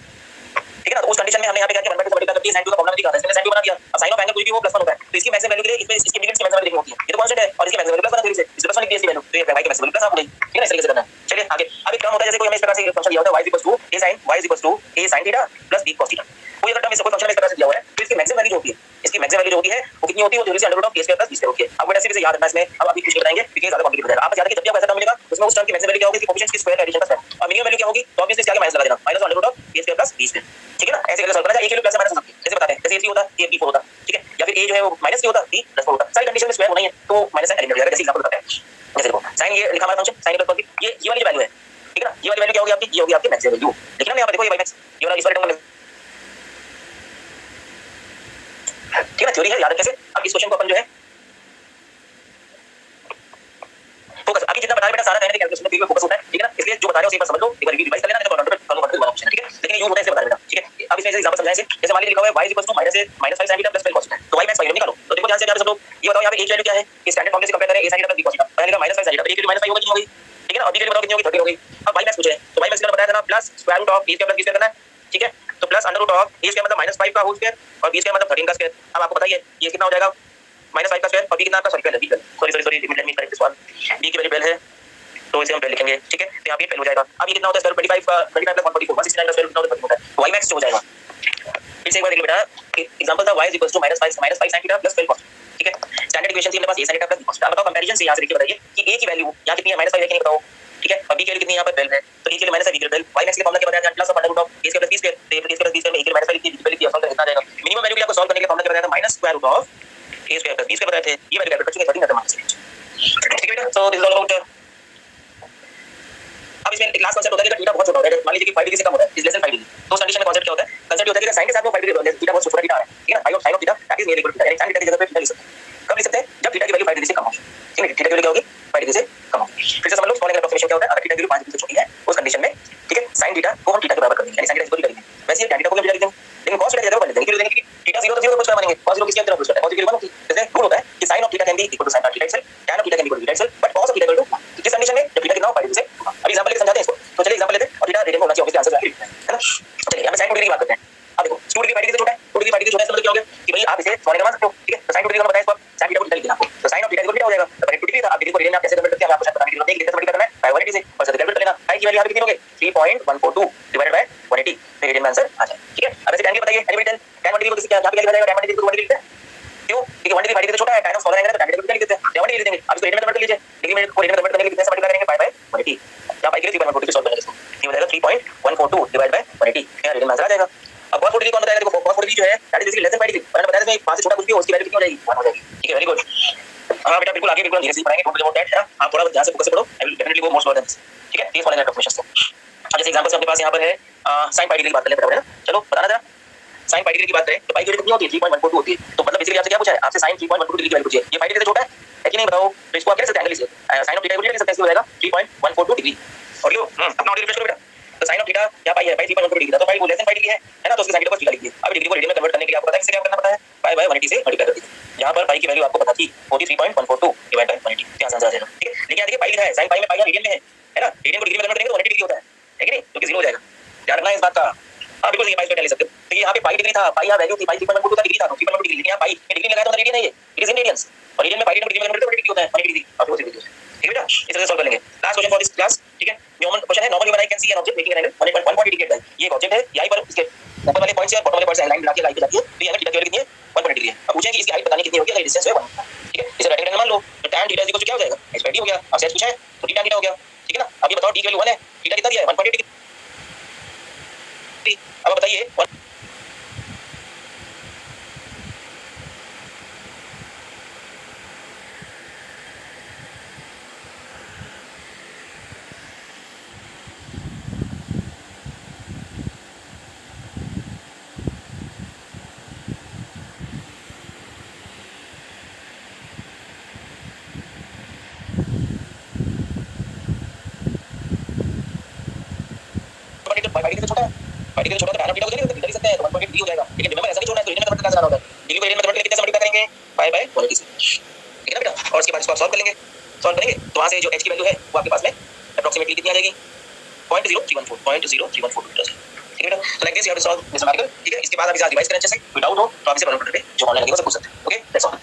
ठीक है ना। तो उस कंडीशन में हमने यहाँ पे क्या किया 1/2 से मल्टीप्लाई करके sin 2 का फॉर्मूला दिखा था, इसमें sin 2 बना दिया। अब sin ऑफ एंगल कुछ भी वो +1 होता है, तो इसकी मैक्सिमम वैल्यू के लिए इसमें इसकी इंटीग्रेट की मैक्सिमम वैल्यू होती है, ये तो कांस्टेंट है और इसकी मैक्सिमम वैल्यू +1 है, इसलिए +1 लिख दिया इसकी वैल्यू, तो ये y की मैक्सिमम वैल्यू +1 हो गई, ठीक है ना। इस तरीके से करना है। चलिए आगे, अब एक टर्म होता है जैसे कोई हमें इस प्रकार से फंक्शन दिया होता है y = a sin y = a sin theta + b cos theta, कोई अगर टर्म इसको फंक्शन में इस प्रकार से दिया हुआ है तो इसकी मैक्सिमम वैल्यू जो होती है, इसकी मैक्सिमम वैल्यू जो होती है वो कितनी होती है, वो थ्योरी से √(a2 + b2) होती है। अब बेटा ऐसे याद रखना इसमें, अब अभी कुछ बताएंगे क्योंकि ज्यादा कॉम्प्लिकेटेड है, आप याद रखिए जब भी आपको ऐसा टर्म मिलेगा उसमें उस टर्म की मैक्सिमम वैल्यू क्या होगी, इसकी कोएफिशिएंट्स की स्क्वायर एडिशन का स्क्वायर, और मिनिमम वैल्यू क्या होगी तो ऑब्वियसली इसके आगे माइनस लगा देना, -√(a2 + b2), ठीक है ना। ऐसे करके सॉल्व करना, या a की वैल्यू प्लस या माइनस हो सकती है, जैसे बताते हैं जैसे a3 होता है a b4 होता, ठीक है, या फिर a जो है वो -3 होता b +4 होता, सारी कंडीशन में स्क्वायर होना ही है तो माइनस साइन एलिमिनेट हो जाएगा, जैसे एग्जांपल बताते हैं। जैसे देखो sin ये लिखा हमारा फंक्शन sin + cos, ये वाली जो वैल्यू है, ठीक है ना, ये वाली वैल्यू क्या होगी आपकी, ये होगी आपकी मैक्सिमम वैल्यू, देखिए ना यहाँ पे देखो ये y मैक्स, ये वाला इस वाले टर्म में, ठीक है, थ्योरी है याद रखने से। अब इस क्वेश्चन को अपन जो है फोकस, अभी जितना बता रहे बेटा सारा कहने के कैलकुलेशन में फोकस होता है, ठीक है ना, इसलिए जो बता रहे हो उसे एक बार समझ लो, एक बार रिवाइज कर लेना, नहीं तो कन्वर्ट कर दोबारा ऑप्शन, ठीक है, लेकिन यूज होता है इसे बता रहे बेटा, ठीक है। अब इसमें एग्जांपल समझाएं, जैसे मान लीजिए लिखा हुआ है y = -5 sin theta + 12 cos theta, तो y मैक्स फाइनल निकालो, तो देखो ध्यान से यार सब लोग ये बताओ यहाँ पे a की वैल्यू क्या है, इस स्टैंडर्ड फॉर्मूले से कंपेयर करें a sin theta + b cos theta, पहले लिखा -5 sin थीटा, a की वैल्यू -5 होगी, कितनी होगी, ठीक है ना, और b की वैल्यू बताओ कितनी होगी, 13 होगी। अब y मैक्स पूछ रहे हैं, तो y मैक्स का बताया था ना plus square root of a square + b square करना है, ठीक है, तो plus under root of a square मतलब -5 का होल स्क्वायर और b स्क्वायर मतलब 13 का स्क्वायर। अब आपको बताइए ये कितना हो जाएगा -5 का स्क्वायर और b कितना आपका, sorry 12 b 12, sorry let me correct this one, b की वैल्यू 12 है तो इसे हम 12 लिखेंगे, ठीक है। तो यहाँ पे 12 हो जाएगा। अब ये कितना होता है स्क्वायर 25 का 25 प्लस 144 169 का स्क्वायर कितना होता है, तो y मैक्स हो जाएगा। फिर से एक बार देख लो बेटा, एग्जांपल था y = -5 sin theta plus 12 cos, ठीक है। स्टैंडर्ड इक्वेशन थी अपने पास a sin theta plus b cos। अब बताओ कंपैरिजन से यहाँ से देखिए बताइए कि a की वैल्यू यहाँ कितनी है, -5 है कि नहीं बताओ, ठीक है। और b की वैल्यू कितनी है यहाँ पर 12 है, तो a के लिए -5 b के लिए 12, y मैक्स के फॉर्मूला क्या बताया था, plus of under root of a square plus b square, तो a प्लस b स्क्वायर में a के लिए -5 लिखिए, b की वैल्यू सॉल्व करना जाएगा। मिनिमम वैल्यू के लिए आपको सॉल्व करने के लिए फॉर्मूला क्या बताया था, minus square root of a square plus b square बताए थे। ये वैल्यू कैलकुलेट करके 13 आता है, ठीक है बेटा। So this is all about. अब इसमें एक लास्ट कांसेप्ट होता है कि थीटा बहुत छोटा होता है, मान लीजिए कि 5 डिग्री से कम होता है, इज लेस देन 5 डिग्री, तो उस कंडीशन में कांसेप्ट क्या होता है, कांसेप्ट होता है कि साइन के साथ में 5 डिग्री थीटा बहुत छोटा थीटा है, ठीक है ना, sin of theta that is near equal to theta, यानी sin थीटा की जगह पे थीटा लिख सकते हैं। कब लिख सकते हैं, जब थीटा की वैल्यू 5 डिग्री से कम हो, ठीक है। थीटा की वैल्यू क्या होगी, 5 डिग्री से कम हो। फिर से समझ लो, स्मॉल एंगल अप्रोक्सीमेशन क्या होता है, अगर थीटा की वैल्यू 5 डिग्री से छोटी है उस कंडीशन में, ठीक है, sin थीटा को हम थीटा के बराबर कर देंगे, यानी sin theta equal to theta लिखेंगे। वैसे ही tan थीटा को हम थीटा लिख देंगे, लेकिन cos थीटा की जगह पर लिख देंगे, क्यों लिख देंगे, क्योंकि थीटा 0 तो 0 को स्क्वायर मानेंगे, cos 0 किसके अंदर होता है, cos 0 1 होती है। जैसे रूल होता है कि sin of theta can be equal to sin of theta itself, tan of theta can be equal to theta itself, but cos of theta equal to 1। किस कंडीशन में, जब थीटा कितना हो 5 डिग्री से। अब एग्जांपल लेके समझाते हैं इसको, तो चलिए एग्जांपल लेते हैं, और थीटा रेडियन में होना चाहिए, ऑब्वियसली आंसर लिखते हैं, है ना। चलिए यहाँ पे sin 2 डिग्री की बात करते हैं। अब देखो 2 डिग्री 5 डिग्री से छोटा है, 2 डिग्री 5 डिग्री छोटा है, इसका मतलब क्या हो गया कि भाई आप इसे स्मॉल एंगल मान सकते हो, ठीक है। तो sin 2 डिग्री का बताया इसको, sin थीटा को थीटा लिख देना आपको, तो sin of theta equal to theta हो जाएगा। तो 2 डिग्री था, अब डिग्री को रेडियन में आप कैसे कन्वर्ट करते हैं, मैं आपको शायद बताने की जरूरत नहीं है, कैसे कन्वर्ट करना है, बाय 180 से, और से कैलकुलेट कर लेना। i की वैल्यू यहाँ पे कितनी होगी, 3.142 डिवाइडेड बाय 180, तो रेडियन में आंसर आ जाए, ठीक है। अब ऐसे tan की बताइए, एनिमेट tan 1 डिग्री को किसी क्या यहाँ पे क्या लिखा जाएगा, tan 1 डिग्री को 1 डिग्री लिखते हैं, क्यों, क्योंकि 1 डिग्री 5 डिग्री से छोटा है, tan ऑफ स्मॉलर एंगल है, तो tan डिग्री को लिख देते हैं, 1 डिग्री लिख देंगे। अब इसको रेडियन में कन्वर्ट कर लीजिए, डिग्री में को रेडियन में कन्वर्ट करने के लिए कितने से मल्टीप्लाई करेंगे, पाई बाय 180, यहाँ पाई के लिए 3.142 सॉल्व करेंगे इसको, ये हो जाएगा 3.142 डिवाइड बाय 180, यहाँ रेडियन में आंसर आ जाएगा। अब cos 4 डिग्री कौन बताएगा, देखो cos 4 डिग्री जो है that is basically less than 5 degree, मैंने बताया इसमें 5 से छोटा कुछ भी हो उसकी वैल्यू कितनी हो जाएगी, 1 हो जाएगी, ठीक है। Very good. हां बेटा बिल्कुल आगे बिल्कुल धीरे से पढ़ाएंगे, डोंट अबाउट दैट, है ना। आप थोड़ा ध्यान से फोकस करो, I will definitely go more slow than this, ठीक है। प्लीज फॉलो दैट क्वेश्चंस को। अब जैसे एग्जांपल से अपने पास यहां पर है sin pi डिग्री की बात कर लेते हैं, है ना। चलो बताना जरा, sin pi डिग्री की बात करें तो pi की वैल्यू कितनी होती है, 3.142 होती है। तो मतलब बेसिकली आपसे क्या पूछा है, आपसे sin 3.142 डिग्री की वैल्यू पूछी है, ये 5 डिग्री से छोटा है कि नहीं बताओ, तो इसको आप कैसे एंगल लीजिए, sin ऑफ थीटा को लिख सकते हैं, इसको हो जाएगा 3.142 डिग्री। ऑडियो अपना ऑडियो रिफ्रेश करो बेटा। तो sin ऑफ थीटा क्या पाई है, पाई 3.142 डिग्री था, तो पाई वो लेस देन 5 डिग्री है ना, तो उसके sin थीटा को थीटा लिखिए। अब डिग्री को रेडियन में कन्वर्ट करने के लिए आपको पता है किसे क्या करना पड़ता है, पाई बाय 180 से मल्टीप्लाई कर दीजिए। यहां पर पाई की वैल्यू आपको पता थी 43.142 डिवाइड बाय 180, क्या आंसर आ जाएगा, ठीक है। लेकिन यहाँ देखिए पाई लिखा है, sin पाई में पाई रेडियन में है ना, रेडियन को डिग्री में कन्वर्ट करेंगे तो 180 डिग्री होता है कि नहीं, तो 0 हो जाएगा, ध्यान रखना है इस बात का। हां बिल्कुल ये पाई पे ले सकते हो, तो यहाँ पे पाई डिग्री था, पाई यहाँ वैल्यू थी, पाई 3.142 डिग्री था, तो 3.1 डिग्री, लेकिन यहाँ पाई डिग्री लगाया तो रेडियन है, ये इट इज इन रेडियंस, और रेडियन में पाई डिग्री में कन्वर्ट करते तो 180 होता है, 180 डिग्री, अब वो डिग्री, ठीक है बेटा। इस तरह से सॉल्व कर लेंगे। Last question for this class, ठीक है। नॉर्मल क्वेश्चन है, normally when I can see an object making an angle 180 degree, ये एक ऑब्जेक्ट है, यहीं पर इसके ऊपर वाले पॉइंट से और बॉटम वाले पॉइंट से लाइन मिला के लाइन पे जाती है, तो ये एंगल थीटा की वैल्यू कितनी है, 180 डिग्री है। अब पूछें कि इसकी हाइट बतानी कितनी होगी, अगर डिस्टेंस है 1, ठीक है। इसे रेक्टेंगल मान लो, तो tan थीटा इक्वल टू क्या हो जाएगा, h बाय d हो गया। अब सेट पूछा है तो थीटा थीटा हो गया, ठीक है ना। अब ये बताओ d की वैल्यू 1 है, थीटा कितना दिया है 180 डिग्री। अब बताइए पाई डिग्री से छोटा है, पाई डिग्री से छोटा तो tan ऑफ थीटा को ले सकते हैं, तो 180 डिग्री हो जाएगा। लेकिन रिमेंबर ऐसा नहीं छोड़ना है, तो रेडियन में कन्वर्ट करना होता है, डिग्री को रेडियन में कन्वर्ट करके कैसे मल्टीप्लाई करेंगे, पाई बाय 180 से, ठीक है ना बेटा। और उसके बाद इसको आप सॉल्व कर लेंगे, सॉल्व करेंगे तो वहां से जो h की वैल्यू है वो आपके पास में अप्रोक्सीमेटली कितनी आ जाएगी, 0.0314 मीटर, ठीक है बेटा। तो like this you have to solve this mathematical, ठीक है। इसके बाद आप इसे रिवाइज करें अच्छे से, कोई डाउट हो तो आप इसे कमेंट पे जो ऑनलाइन लगे वो सब पूछ सकते हैं, ओके दैट्स ऑल।